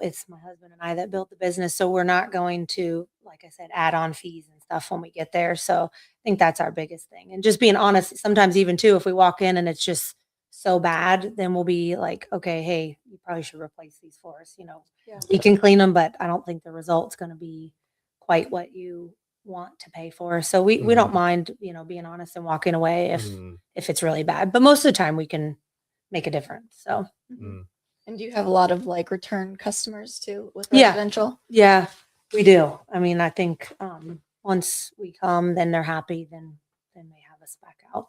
Speaker 3: it's my husband and I that built the business. So we're not going to, like I said, add on fees and stuff when we get there. So I think that's our biggest thing. And just being honest, sometimes even too, if we walk in and it's just so bad, then we'll be like, okay, hey, you probably should replace these floors.
Speaker 4: Yeah.
Speaker 3: We can clean them, but I don't think the result's going to be quite what you want to pay for. So we don't mind, being honest and walking away if it's really bad. But most of the time we can make a difference. So
Speaker 2: Mm.
Speaker 4: And do you have a lot of like return customers too with
Speaker 3: Yeah.
Speaker 4: residential?
Speaker 3: yeah, we do. I mean, I think once we come, then they're happy, then they have us back out.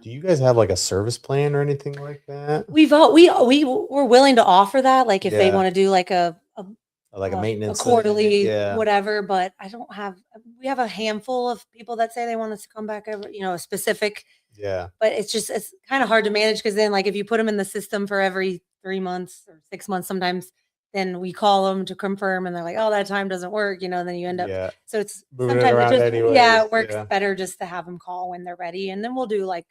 Speaker 2: Do you guys have like a service plan or anything like that?
Speaker 3: We're willing to offer that. Like if they
Speaker 2: Yeah.
Speaker 3: want to do like
Speaker 2: like a maintenance
Speaker 3: a
Speaker 2: thing?
Speaker 3: quarterly,
Speaker 2: Yeah.
Speaker 3: whatever. But I don't have. We have a handful of people that say they want us to come back every, a specific.
Speaker 2: Yeah.
Speaker 3: But it's kind of hard to manage because then like if you put them in the system for every 3 months or 6 months, sometimes then we call them to confirm and they're like, oh, that time doesn't work, and then you end up.
Speaker 2: Yeah.
Speaker 3: So it's
Speaker 2: Moving it
Speaker 3: sometimes
Speaker 2: around
Speaker 3: just
Speaker 2: anyways,
Speaker 3: it works
Speaker 2: yeah.
Speaker 3: better just to have them call when they're ready, and then we'll do like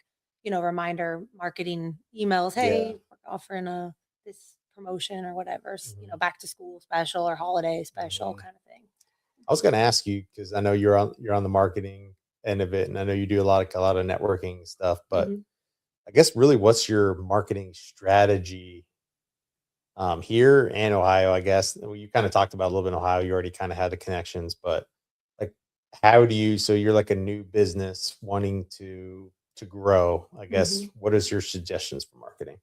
Speaker 3: reminder marketing emails. Hey, we're offering this promotion or whatever, back to school special or holiday special kind of thing.
Speaker 2: I was going to ask you because I know you're on the marketing end of it, and I know you do a lot of networking stuff. But I guess really, what's your marketing strategy here in Ohio? I guess you kind of talked about a little bit in Ohio. You already kind of had the connections, but like, how do you? So you're like a new business wanting to grow. I guess what is your suggestions for marketing?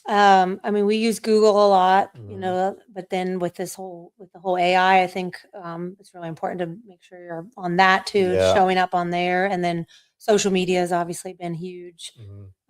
Speaker 3: I mean, we use Google a lot, but then with the whole AI, I think it's really important to make sure you're on that too, showing up on there. And then social media has obviously been huge.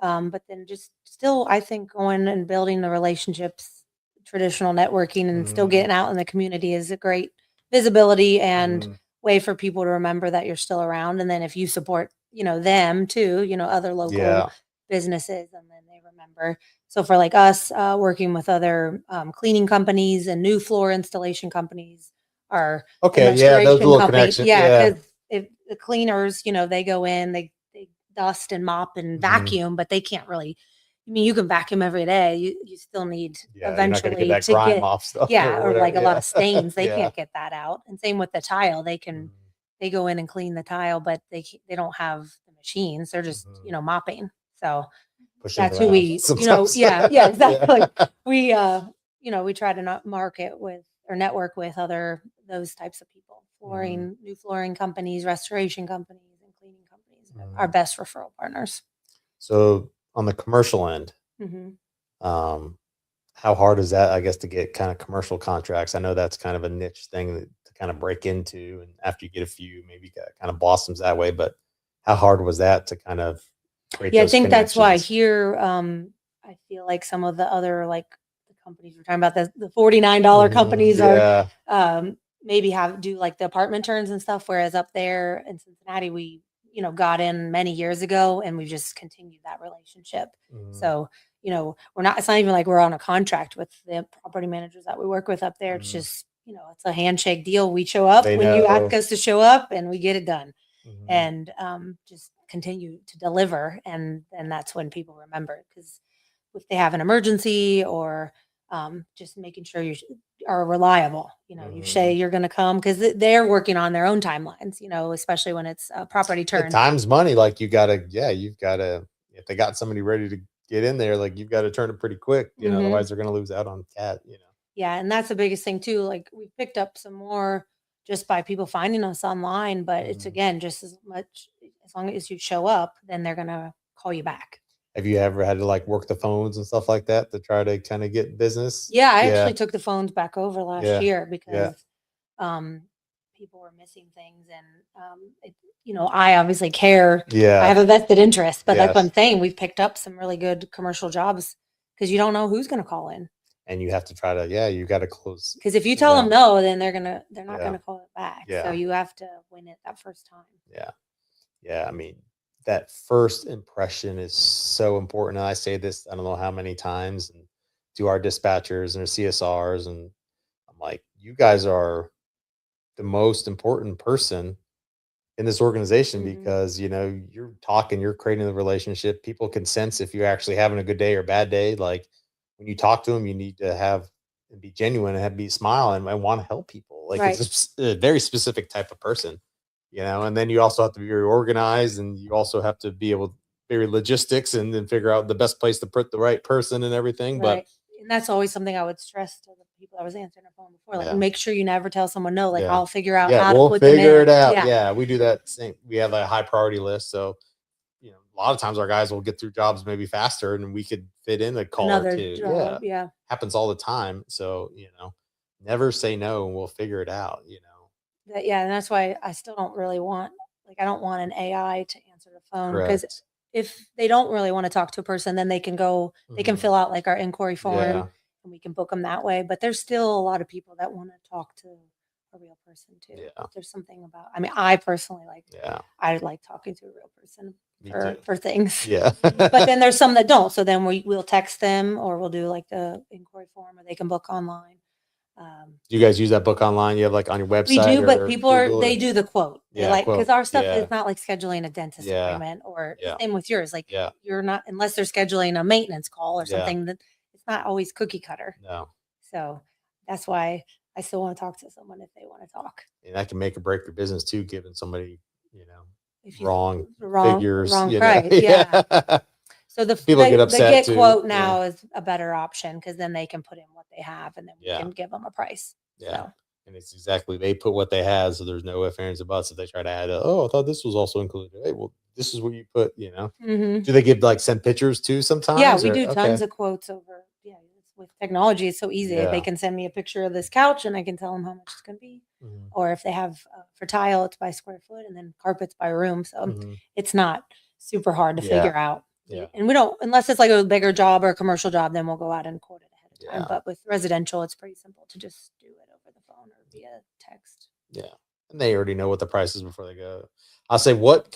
Speaker 3: But then just still, I think going and building the relationships, traditional networking, and still getting out in the community is a great visibility and way for people to remember that you're still around. And then if you support, them too, other local businesses, and then they remember. So for like us, working with other cleaning companies and new floor installation companies are
Speaker 2: those little connections.
Speaker 3: Because if the cleaners, they go in, they dust and mop and vacuum, but they can't really. I mean, you can vacuum every day. You still need eventually
Speaker 2: get that grime off stuff.
Speaker 3: or like a lot of stains. They can't get that out. And same with the tile. They can they go in and clean the tile, but they don't have the machines. They're just mopping. So that's who we
Speaker 2: sometimes.
Speaker 3: Exactly. We we try to not market with or network with those types of people, new flooring companies, restoration companies, and cleaning companies, our best referral partners.
Speaker 2: So on the commercial end, how hard is that, I guess, to get kind of commercial contracts? I know that's kind of a niche thing to kind of break into, and after you get a few, maybe kind of blossoms that way. But how hard was that to kind of create those
Speaker 3: I think that's why
Speaker 2: connections?
Speaker 3: here, I feel like some of the other the companies we're talking about, the $49 companies are maybe do like the apartment turns and stuff, whereas up there in Cincinnati, we got in many years ago, and we've just continued that relationship. So it's not even like we're on a contract with the property managers that we work with up there. It's just it's a handshake deal. We show up when you ask us to show up, and we get it done. And just continue to deliver, and that's when people remember, because if they have an emergency or just making sure you are reliable, you say you're going to come, because they're working on their own timelines, especially when it's a property turn.
Speaker 2: Time's money. Like you've got to, if they got somebody ready to get in there, like you've got to turn it pretty quick, otherwise they're going to lose out on CAT,
Speaker 3: Yeah. And that's the biggest thing too. Like we picked up some more just by people finding us online, but it's again, just as long as you show up, then they're going to call you back.
Speaker 2: Have you ever had to like work the phones and stuff like that to try to kind of get business?
Speaker 3: Yeah, I actually took the phones back over last year because people were missing things, and I obviously care. I have a vested interest, but that's what I'm saying. We've picked up some really good commercial jobs because you don't know who's going to call in.
Speaker 2: And you have to try to, you got to close.
Speaker 3: Because if you tell them no, then they're not going to call it back.
Speaker 2: Yeah.
Speaker 3: So you have to win it that first time.
Speaker 2: Yeah. Yeah. I mean, that first impression is so important. And I say this, I don't know how many times, and to our dispatchers and our CSRs. And I'm like, you guys are the most important person in this organization, because, you're talking, you're creating the relationship. People can sense if you're actually having a good day or bad day. Like when you talk to them, you need to be genuine and be smile and want to help people. Like it's a very specific type of person. And then you also have to be very organized, and you also have to be able to very logistics and then figure out the best place to put the right person and everything.
Speaker 3: Right. And that's always something I would stress to the people I was answering the phone before. Like, make sure you never tell someone no. Like, I'll figure out how to put them in. We'll figure
Speaker 2: it out. Yeah, we do that same. We have a high priority list. So, a lot of times our guys will get through jobs maybe faster, and we could fit in a call or two.
Speaker 3: Job, yeah.
Speaker 2: Happens all the time. So, never say no, and we'll figure it out,
Speaker 3: and that's why I still don't really want, I don't want an AI to answer the phone, because if they don't really want to talk to a person, then they can go, they can fill out like our inquiry form and we can book them that way. But there's still a lot of people that want to talk to a real person too.
Speaker 2: Yeah.
Speaker 3: There's something about, I mean, I personally
Speaker 2: Yeah.
Speaker 3: I like talking to a real person
Speaker 2: Me too.
Speaker 3: for things.
Speaker 2: Yeah.
Speaker 3: But then there's some that don't. So then we'll text them, or we'll do like the inquiry form, or they can book online.
Speaker 2: Do you guys use that book online? You have like on your website?
Speaker 3: We do, but
Speaker 2: or
Speaker 3: people
Speaker 2: Google
Speaker 3: they
Speaker 2: it?
Speaker 3: do the quote. They
Speaker 2: Yeah,
Speaker 3: like, because
Speaker 2: quote.
Speaker 3: our stuff
Speaker 2: Yeah.
Speaker 3: is not like scheduling a dentist
Speaker 2: Yeah.
Speaker 3: appointment, or
Speaker 2: Yeah.
Speaker 3: same with yours. Like
Speaker 2: Yeah.
Speaker 3: you're not, unless they're scheduling a maintenance call or
Speaker 2: Yeah.
Speaker 3: something, that it's not always cookie cutter.
Speaker 2: No.
Speaker 3: So that's why I still want to talk to someone if they want to talk.
Speaker 2: And that can make or break your business too, giving somebody,
Speaker 3: If you
Speaker 2: wrong
Speaker 3: wrong
Speaker 2: figures.
Speaker 3: wrong price, yeah. So
Speaker 2: People get
Speaker 3: the
Speaker 2: upset
Speaker 3: get
Speaker 2: too.
Speaker 3: quote
Speaker 2: Yeah.
Speaker 3: now is a better option, because then they can put in what they have, and then we
Speaker 2: Yeah.
Speaker 3: can give them a price.
Speaker 2: Yeah.
Speaker 3: So,
Speaker 2: And it's exactly, they put what they have, so there's no ifs, ands, or buts. If they try to add, I thought this was also included. Hey, well, this is what you put.
Speaker 3: mhm.
Speaker 2: Do they give send pictures too sometimes?
Speaker 3: Yeah, we
Speaker 2: or-
Speaker 3: do
Speaker 2: okay.
Speaker 3: tons of quotes over. Yeah, with technology, it's so easy.
Speaker 2: Yeah.
Speaker 3: They can send me a picture of this couch, and I can tell them how much it's going to be.
Speaker 2: Mhm.
Speaker 3: Or if they have for tile, it's by square foot, and then carpets by room. So
Speaker 2: Mhm.
Speaker 3: it's not super hard to
Speaker 2: Yeah.
Speaker 3: figure out.
Speaker 2: Yeah.
Speaker 3: And we don't, unless it's like a bigger job or a commercial job, then we'll go out and quote it ahead of time.
Speaker 2: Yeah.
Speaker 3: But with residential, it's pretty simple to just do it over the phone or via text.
Speaker 2: Yeah. And they already know what the price is before they go. I'll say, what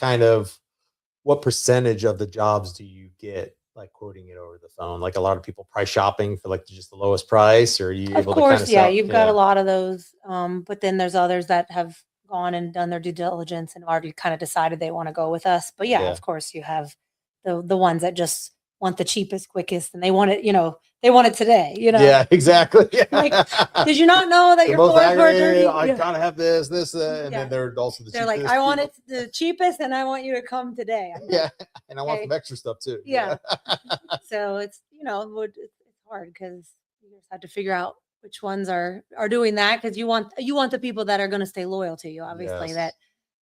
Speaker 2: percentage of the jobs do you get like quoting it over the phone? Like a lot of people price shopping for like just the lowest price, or are you
Speaker 3: Of
Speaker 2: able
Speaker 3: course,
Speaker 2: to kind of
Speaker 3: yeah, you've got a lot of those. But then there's others that have gone and done their due diligence and already kind of decided they want to go with us. But yeah,
Speaker 2: Yeah.
Speaker 3: of course, you have the ones that just want the cheapest, quickest, and they want it, they want it today.
Speaker 2: Yeah, exactly. Yeah.
Speaker 3: Like, did you not know that
Speaker 2: They're
Speaker 3: your
Speaker 2: both
Speaker 3: floors were
Speaker 2: aggravated.
Speaker 3: dirty?
Speaker 2: I
Speaker 3: Yeah.
Speaker 2: gotta have this, and
Speaker 3: Yeah.
Speaker 2: then they're also the
Speaker 3: They're
Speaker 2: cheapest.
Speaker 3: like, I want it the cheapest, and I want you to come today. I'm like,
Speaker 2: Yeah, and I want
Speaker 3: okay.
Speaker 2: some extra stuff too.
Speaker 3: Yeah. So it's it's hard, because you just have to figure out which ones are doing that, because you want the people that are going to stay loyal to you, obviously,
Speaker 2: Yes.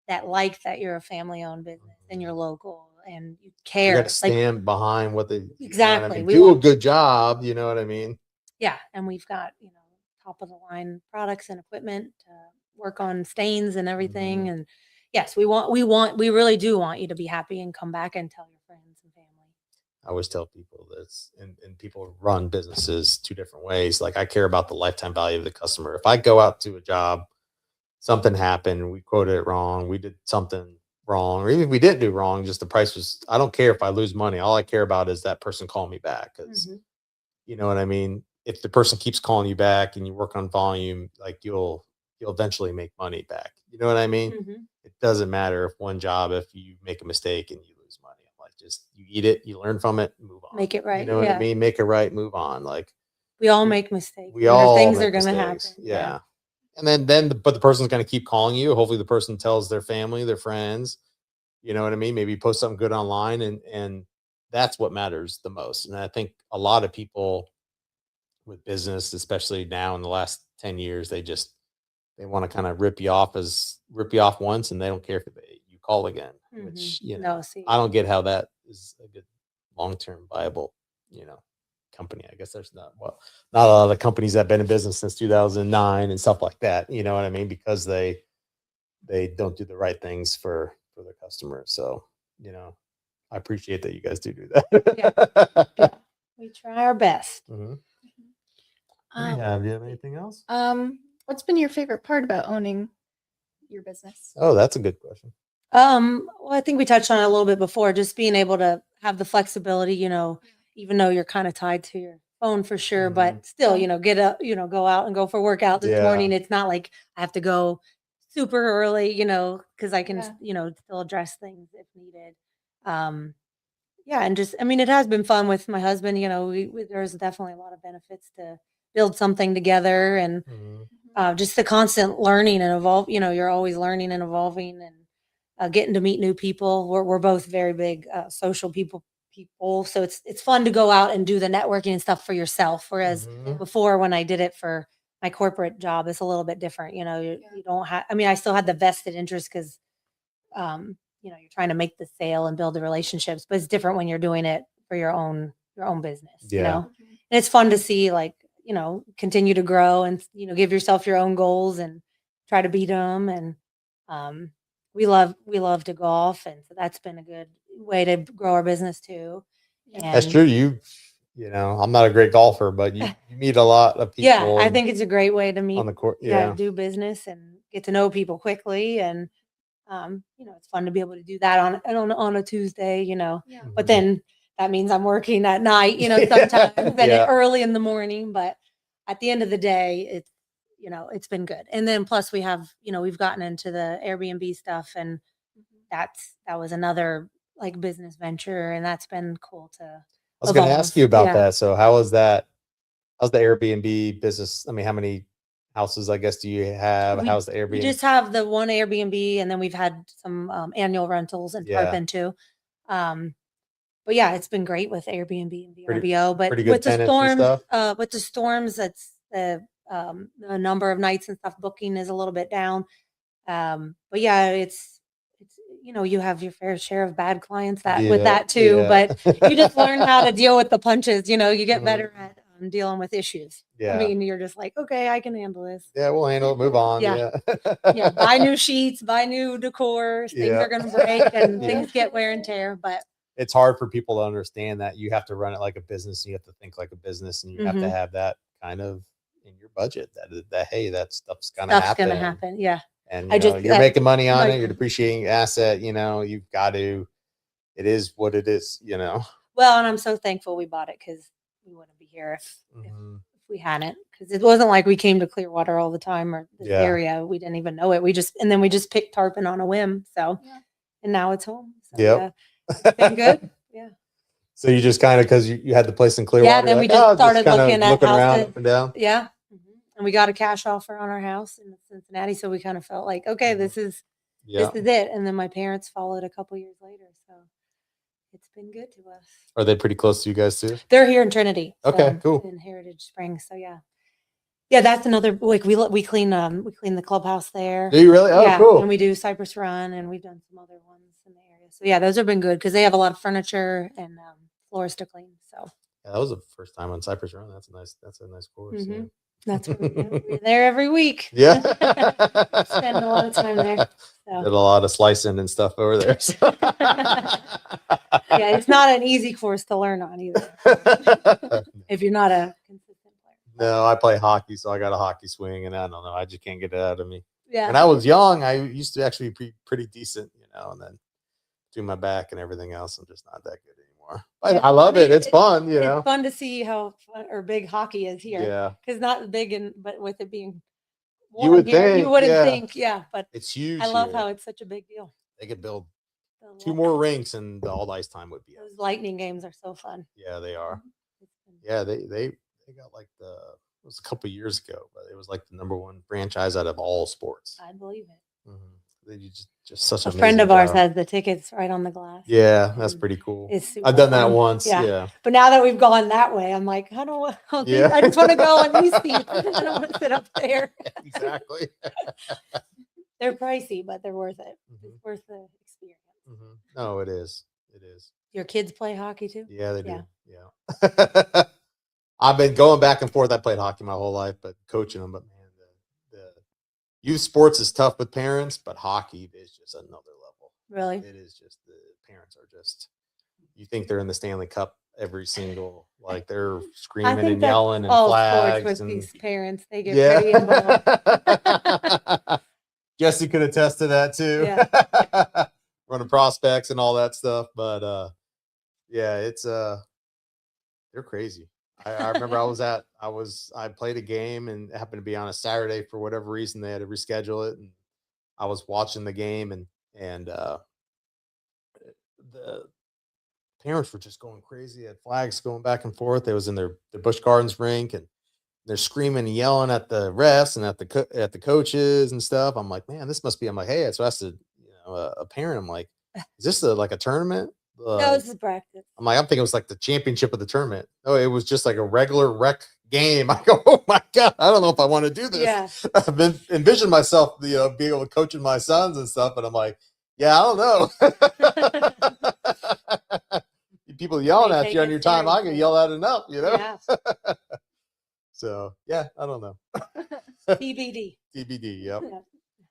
Speaker 3: that like that you're a family owned business and you're
Speaker 2: Mhm.
Speaker 3: local and you
Speaker 2: You
Speaker 3: care.
Speaker 2: got to
Speaker 3: Like,
Speaker 2: stand behind what they
Speaker 3: Exactly. We
Speaker 2: do a
Speaker 3: want-
Speaker 2: good job. You know what I mean?
Speaker 3: yeah, and we've got top of the line products and equipment to work on stains and everything. And yes, we really do want you to be happy and come back and tell your friends and family.
Speaker 2: I always tell people this, and people run businesses two different ways. Like I care about the lifetime value of the customer. If I go out to a job, something happened, we quoted it wrong, we did something wrong, or even if we didn't do wrong, just the price was, I don't care if I lose money. All I care about is that person calling me back. Because
Speaker 3: Mhm.
Speaker 2: you know what I mean? If the person keeps calling you back and you work on volume, like you'll eventually make money back. You know what I mean?
Speaker 3: Mhm.
Speaker 2: It doesn't matter if one job, if you make a mistake and you lose money. I'm like, just you eat it, you learn from it, move on.
Speaker 3: Make it right.
Speaker 2: You know what
Speaker 3: Yeah.
Speaker 2: I mean? Make it right, move on. Like
Speaker 3: We all make mistakes.
Speaker 2: we
Speaker 3: and
Speaker 2: all
Speaker 3: things
Speaker 2: make
Speaker 3: are going to happen.
Speaker 2: mistakes. Yeah. And but the person's going to keep calling you. Hopefully the person tells their family, their friends, you know what I mean? Maybe post something good online, and that's what matters the most. And I think a lot of people with business, especially now in the last 10 years, they want to kind of rip you off once, and they don't care if you call again, which,
Speaker 3: No, see,
Speaker 2: I don't get how that is a good long-term viable, company. I guess there's not a lot of the companies that have been in business since 2009 and stuff like that. You know what I mean? Because they don't do the right things for their customers. So, I appreciate that you guys do that.
Speaker 3: Yeah. we try our best.
Speaker 2: Mhm.
Speaker 4: Um,
Speaker 2: Do you have anything else?
Speaker 4: What's been your favorite part about owning your business?
Speaker 2: Oh, that's a good question.
Speaker 3: Well, I think we touched on it a little bit before, just being able to have the flexibility, even though you're kind of tied to your phone for sure, but still, get up, go out and go for workout this
Speaker 2: Yeah.
Speaker 3: morning. It's not like I have to go super early, because I can,
Speaker 4: Yeah.
Speaker 3: still address things if needed. And just, it has been fun with my husband, there's definitely a lot of benefits to build something together, and just the constant learning and evolve, you're always learning and evolving, and getting to meet new people. We're both very big social people. So it's fun to go out and do the networking and stuff for yourself. Whereas before, when I did it for my corporate job, it's a little bit different. You don't have, I still had the vested interest because, you're trying to make the sale and build the relationships, but it's different when you're doing it for your own business,
Speaker 2: Yeah.
Speaker 3: and it's fun to see, like, continue to grow and, give yourself your own goals and try to beat them. And, we love to golf. And so that's been a good way to grow our business too.
Speaker 4: Yeah.
Speaker 2: That's
Speaker 3: And
Speaker 2: true. you know, I'm not a great golfer, but you meet a lot of people.
Speaker 3: Yeah, I think it's a great way to meet
Speaker 2: on the court.
Speaker 3: yeah,
Speaker 2: Yeah.
Speaker 3: do business and get to know people quickly. And, you know, it's fun to be able to do that on a Tuesday, you know,
Speaker 4: Yeah.
Speaker 3: but
Speaker 2: Mhm.
Speaker 3: then that means I'm working at night, you know,
Speaker 2: Yeah,
Speaker 3: sometimes and
Speaker 2: yeah.
Speaker 3: early in the morning, but at the end of the day, it's, you know, it's been good. And then plus we have, you know, we've gotten into the Airbnb stuff and that was another like business venture and that's been cool to
Speaker 2: I was going to ask
Speaker 3: evolve.
Speaker 2: you about
Speaker 3: Yeah.
Speaker 2: that. So how was that? How's the Airbnb business? I mean, how many houses, I guess, do you have? How's the
Speaker 3: We
Speaker 2: Airbnb?
Speaker 3: just have the one Airbnb and then we've had some annual rentals and
Speaker 2: Yeah.
Speaker 3: Tarpon too. But yeah, it's been great with Airbnb and
Speaker 2: Pretty-
Speaker 3: VRBO. But
Speaker 2: pretty good tenants and stuff?
Speaker 3: with the storms, that's the number of nights and stuff booking is a little bit down. But yeah, it's you know, you have your fair share of bad clients with
Speaker 2: Yeah,
Speaker 3: that too.
Speaker 2: yeah.
Speaker 3: But you just learn how to deal with the punches. You know, you get
Speaker 2: Mhm.
Speaker 3: better at dealing with issues. I
Speaker 2: Yeah.
Speaker 3: mean, you're just like, okay, I can handle this.
Speaker 2: Yeah, we'll handle it. Move on.
Speaker 3: Yeah.
Speaker 2: Yeah.
Speaker 3: Yeah, buy new sheets, buy new decor. Things
Speaker 2: Yeah.
Speaker 3: are going to break and
Speaker 2: Yeah.
Speaker 3: things get wear and tear. But
Speaker 2: It's hard for people to understand that you have to run it like a business. You have to think like a business, and you have to
Speaker 3: Mhm.
Speaker 2: have that kind of in your budget. That hey, that stuff's gonna
Speaker 3: stuff's going to
Speaker 2: happen.
Speaker 3: happen. Yeah.
Speaker 2: And
Speaker 3: I
Speaker 2: you know,
Speaker 3: just-
Speaker 2: you're making money on
Speaker 3: like-
Speaker 2: it. You're depreciating asset. You know, you've got to. It is what it is. You know.
Speaker 3: Well, and I'm so thankful we bought it because we wouldn't be here if
Speaker 2: Mhm.
Speaker 3: we hadn't. Because it wasn't like we came to Clearwater all the time or this
Speaker 2: Yeah.
Speaker 3: area. We didn't even know it. We just picked Tarpon on a whim. So,
Speaker 4: Yeah.
Speaker 3: and now it's home. So,
Speaker 2: Yep.
Speaker 3: yeah, it's been good. Yeah.
Speaker 2: So you just kind of because you had the place in Clearwater.
Speaker 3: Yeah, then
Speaker 2: you're
Speaker 3: we
Speaker 2: like,
Speaker 3: just
Speaker 2: "Oh,"
Speaker 3: started
Speaker 2: kinda
Speaker 3: looking at
Speaker 2: around
Speaker 3: houses.
Speaker 2: up and down.
Speaker 3: Yeah. And we got a cash offer on our house in Cincinnati. So we kind of felt like, okay,
Speaker 2: Mhm.
Speaker 3: this is
Speaker 2: Yeah.
Speaker 3: it. And then my parents followed a couple years later. So it's been good to us.
Speaker 2: Are they pretty close to you guys too?
Speaker 3: They're here in Trinity.
Speaker 2: Okay, cool.
Speaker 3: In Heritage Springs. So yeah. Yeah, that's another like we clean the clubhouse there.
Speaker 2: Do you really? Oh,
Speaker 3: yeah,
Speaker 2: cool.
Speaker 3: and we do Cypress Run and we've done some other ones in the area. So yeah, those have been good because they have a lot of furniture and floors to clean. So
Speaker 2: Yeah, that was the first time on Cypress Run. That's a nice course.
Speaker 3: Mhm. That's where we're there every week.
Speaker 2: Yeah.
Speaker 3: Spend a lot of time there.
Speaker 2: Did
Speaker 3: So
Speaker 2: a lot of slicing and stuff over there. So.
Speaker 3: yeah, it's not an easy course to learn on either if you're not a consistent player.
Speaker 2: No, I play hockey, so I got a hockey swing, and I don't know. I just can't get it out of me.
Speaker 3: Yeah.
Speaker 2: When I was young, I used to actually be pretty decent, you know, and then do my back and everything else. I'm just not that good anymore.
Speaker 3: Yeah,
Speaker 2: I love
Speaker 3: I mean,
Speaker 2: it. It's fun, you know.
Speaker 3: It's fun to see how fun or big hockey is here.
Speaker 2: Yeah,
Speaker 3: Because not big but with it being
Speaker 2: You
Speaker 3: warm
Speaker 2: would
Speaker 3: here,
Speaker 2: think,
Speaker 3: you wouldn't
Speaker 2: yeah.
Speaker 3: think, yeah. But
Speaker 2: it's huge.
Speaker 3: I love
Speaker 2: here.
Speaker 3: how it's such a big deal.
Speaker 2: They could build
Speaker 3: The
Speaker 2: 2
Speaker 3: lo-
Speaker 2: more rinks, and all the ice time would be.
Speaker 3: Those lightning games are so fun.
Speaker 2: Yeah, they are.
Speaker 3: It's been-
Speaker 2: Yeah, they got like it was a couple years ago, but it was like the #1 franchise out of all sports.
Speaker 3: I believe it.
Speaker 2: They just such
Speaker 3: A friend
Speaker 2: amazing
Speaker 3: of ours
Speaker 2: job.
Speaker 3: has the tickets right on the glass.
Speaker 2: Yeah, that's
Speaker 3: and
Speaker 2: pretty cool.
Speaker 3: It's super
Speaker 2: I've done that
Speaker 3: fun.
Speaker 2: once.
Speaker 3: Yeah.
Speaker 2: Yeah.
Speaker 3: But now that we've gone that way, I'm like, I don't
Speaker 2: Yeah.
Speaker 3: I just want to go on these seats. I don't want to sit up there.
Speaker 2: Exactly.
Speaker 3: They're pricey, but they're worth it.
Speaker 2: Mhm.
Speaker 3: It's worth the experience.
Speaker 2: No, it is. It is.
Speaker 3: Your kids play hockey too?
Speaker 2: Yeah, they do.
Speaker 3: Yeah.
Speaker 2: Yeah. I've been going back and forth. I played hockey my whole life, but coaching them. But man, the youth sports is tough with parents, but hockey is just another level.
Speaker 3: Really?
Speaker 2: It is just the parents are just. You think they're in the Stanley Cup every single like they're screaming and
Speaker 3: that's
Speaker 2: yelling and
Speaker 3: all
Speaker 2: flags
Speaker 3: sports with
Speaker 2: and
Speaker 3: these parents. They get pretty involved.
Speaker 2: yeah. Jesse could attest to that too.
Speaker 3: Yeah.
Speaker 2: Running prospects and all that stuff, but yeah, it's they're crazy. I remember I played a game and it happened to be on a Saturday for whatever reason they had to reschedule it, and I was watching the game and the parents were just going crazy. They had flags going back and forth. They was in their Busch Gardens rink and they're screaming and yelling at the refs and at the coaches and stuff. I'm like, man, this must be. I'm like, hey, so I asked a parent. I'm like, is this like a tournament?
Speaker 3: No, this is practice.
Speaker 2: I'm like, I'm thinking it was like the championship of the tournament. No, it was just like a regular rec game. I go, oh my god, I don't know if I want to do this.
Speaker 3: Yeah.
Speaker 2: I've been envisioned myself, being able to coach my sons and stuff, but I'm like, yeah, I don't know. People yelling
Speaker 3: They
Speaker 2: at
Speaker 3: take
Speaker 2: you on
Speaker 3: it
Speaker 2: your time, I can
Speaker 3: seriously.
Speaker 2: yell at enough, you know.
Speaker 3: Yeah.
Speaker 2: So yeah, I don't know.
Speaker 3: TBD.
Speaker 2: TBD. Yep.
Speaker 3: Yeah.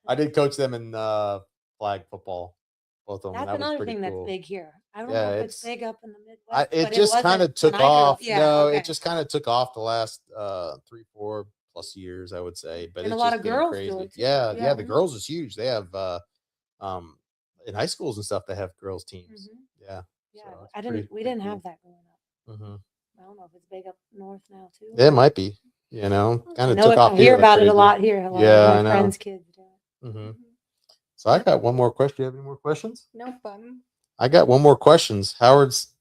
Speaker 2: I did coach them in flag football, both of them.
Speaker 3: That's
Speaker 2: That was
Speaker 3: another
Speaker 2: pretty
Speaker 3: thing that's
Speaker 2: cool.
Speaker 3: big here. I don't
Speaker 2: Yeah,
Speaker 3: know if it's
Speaker 2: it's
Speaker 3: big up in the Midwest,
Speaker 2: it
Speaker 3: but
Speaker 2: just kind of
Speaker 3: wasn't
Speaker 2: took
Speaker 3: when I grew up.
Speaker 2: off.
Speaker 3: Yeah,
Speaker 2: No,
Speaker 3: okay.
Speaker 2: it just kind of took off the last 3-4+ years, I would say. But
Speaker 3: And a
Speaker 2: it's
Speaker 3: lot
Speaker 2: just
Speaker 3: of
Speaker 2: getting
Speaker 3: girls do
Speaker 2: crazy.
Speaker 3: it too.
Speaker 2: Yeah,
Speaker 3: Yeah.
Speaker 2: the girls is huge. They have um in high schools and stuff. They have girls teams.
Speaker 3: Mhm.
Speaker 2: Yeah,
Speaker 3: Yeah,
Speaker 2: so it's
Speaker 3: I
Speaker 2: pretty-
Speaker 3: didn't. We
Speaker 2: pretty
Speaker 3: didn't
Speaker 2: cool.
Speaker 3: have that growing up.
Speaker 2: Mhm.
Speaker 3: I don't know if it's big up north now too.
Speaker 2: It might be. You know,
Speaker 3: I
Speaker 2: kind of
Speaker 3: know
Speaker 2: took
Speaker 3: it.
Speaker 2: off
Speaker 3: I
Speaker 2: here
Speaker 3: hear
Speaker 2: like
Speaker 3: about it a
Speaker 2: crazy.
Speaker 3: lot here. A lot
Speaker 2: Yeah,
Speaker 3: of
Speaker 2: I
Speaker 3: my
Speaker 2: know.
Speaker 3: friends' kids do it.
Speaker 2: Mhm. So I got one more question. Do you have any more questions?
Speaker 4: No fun.
Speaker 2: I got one more questions. Howard's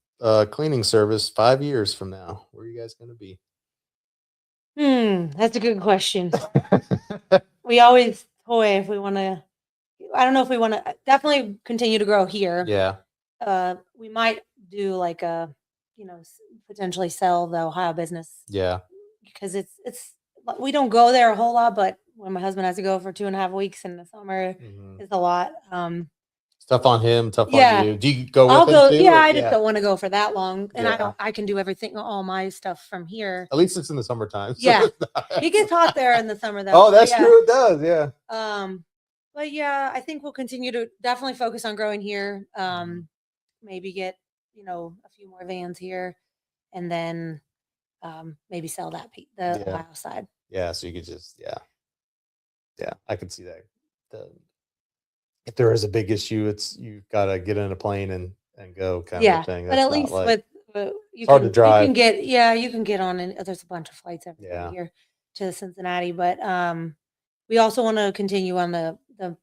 Speaker 2: cleaning service 5 years from now. Where are you guys going to be?
Speaker 3: That's a good question. We always toy if we want to. I don't know if we want to definitely continue to grow here.
Speaker 2: Yeah.
Speaker 3: We might do like a, potentially sell the Ohio business
Speaker 2: Yeah.
Speaker 3: because it's we don't go there a whole lot, but when my husband has to go for 2.5 weeks in the summer,
Speaker 2: Mhm.
Speaker 3: it's a lot.
Speaker 2: Tough on him, tough
Speaker 3: Yeah.
Speaker 2: on you. Do you go with
Speaker 3: I'll
Speaker 2: him
Speaker 3: go.
Speaker 2: too?
Speaker 3: Yeah,
Speaker 2: or-
Speaker 3: I just don't want to go for that long, and
Speaker 2: Yeah.
Speaker 3: I can do everything, all my stuff from here.
Speaker 2: At least it's in the summertime. so
Speaker 3: Yeah.
Speaker 2: it's not-
Speaker 3: It gets hot there in the summer, though.
Speaker 2: Oh,
Speaker 3: but
Speaker 2: that's
Speaker 3: yeah.
Speaker 2: true. It does. Yeah.
Speaker 3: But yeah, I think we'll continue to definitely focus on growing here.
Speaker 2: Mhm.
Speaker 3: Maybe get a few more vans here, and then maybe sell the
Speaker 2: Yeah.
Speaker 3: Ohio side.
Speaker 2: Yeah. So you could just, yeah. I could see that. If there is a big issue, it's you've got to get in a plane and go kind
Speaker 3: Yeah,
Speaker 2: of thing.
Speaker 3: but
Speaker 2: That's
Speaker 3: at
Speaker 2: not
Speaker 3: least
Speaker 2: like,
Speaker 3: with you
Speaker 2: It's hard to
Speaker 3: can
Speaker 2: drive.
Speaker 3: you can get on, and there's a bunch of flights every day
Speaker 2: Yeah.
Speaker 3: here to Cincinnati. But we also want to continue on the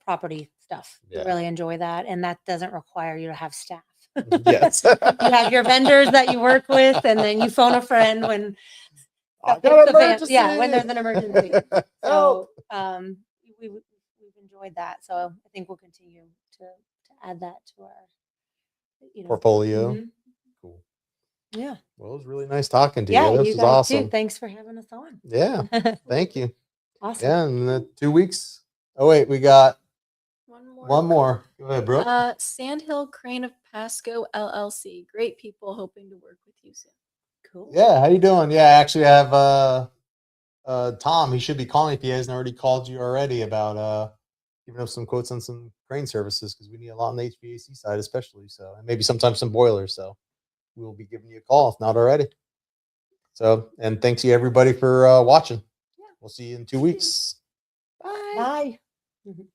Speaker 3: property stuff. We
Speaker 2: Yeah.
Speaker 3: really enjoy that, and that doesn't require you to have staff.
Speaker 2: Yes.
Speaker 3: You have your vendors that you work with, and then you phone a friend when
Speaker 2: I
Speaker 3: stuff
Speaker 2: got
Speaker 3: hits
Speaker 2: an
Speaker 3: the fan. Yeah, when there's
Speaker 2: emergency.
Speaker 3: an emergency.
Speaker 2: Help.
Speaker 3: So we've enjoyed that. So I think we'll continue to add that to our
Speaker 2: Portfolio.
Speaker 3: Mhm.
Speaker 2: Cool.
Speaker 3: Yeah.
Speaker 2: Well, it was really nice talking to you.
Speaker 3: Yeah,
Speaker 2: This
Speaker 3: you
Speaker 2: was
Speaker 3: guys
Speaker 2: awesome.
Speaker 3: too. Thanks for having us on.
Speaker 2: Yeah. Thank you.
Speaker 3: Awesome.
Speaker 2: Yeah. In the 2 weeks. Oh, wait. We got
Speaker 4: One more.
Speaker 2: one more. Go ahead, Brooke.
Speaker 4: Sandhill Crane of Pasco LLC. Great people, hoping to work with you soon.
Speaker 3: Cool.
Speaker 2: Yeah. How you doing? Yeah. I actually have Tom. He should be calling if he hasn't already called you already about giving us some quotes on some crane services because we need a lot on the HVAC side, especially. So, and maybe sometimes some boilers. So, we'll be giving you a call if not already. So, and thanks you everybody for watching.
Speaker 4: Yeah.
Speaker 2: We'll see you in 2 weeks.
Speaker 4: Bye.
Speaker 3: Bye. Mhm.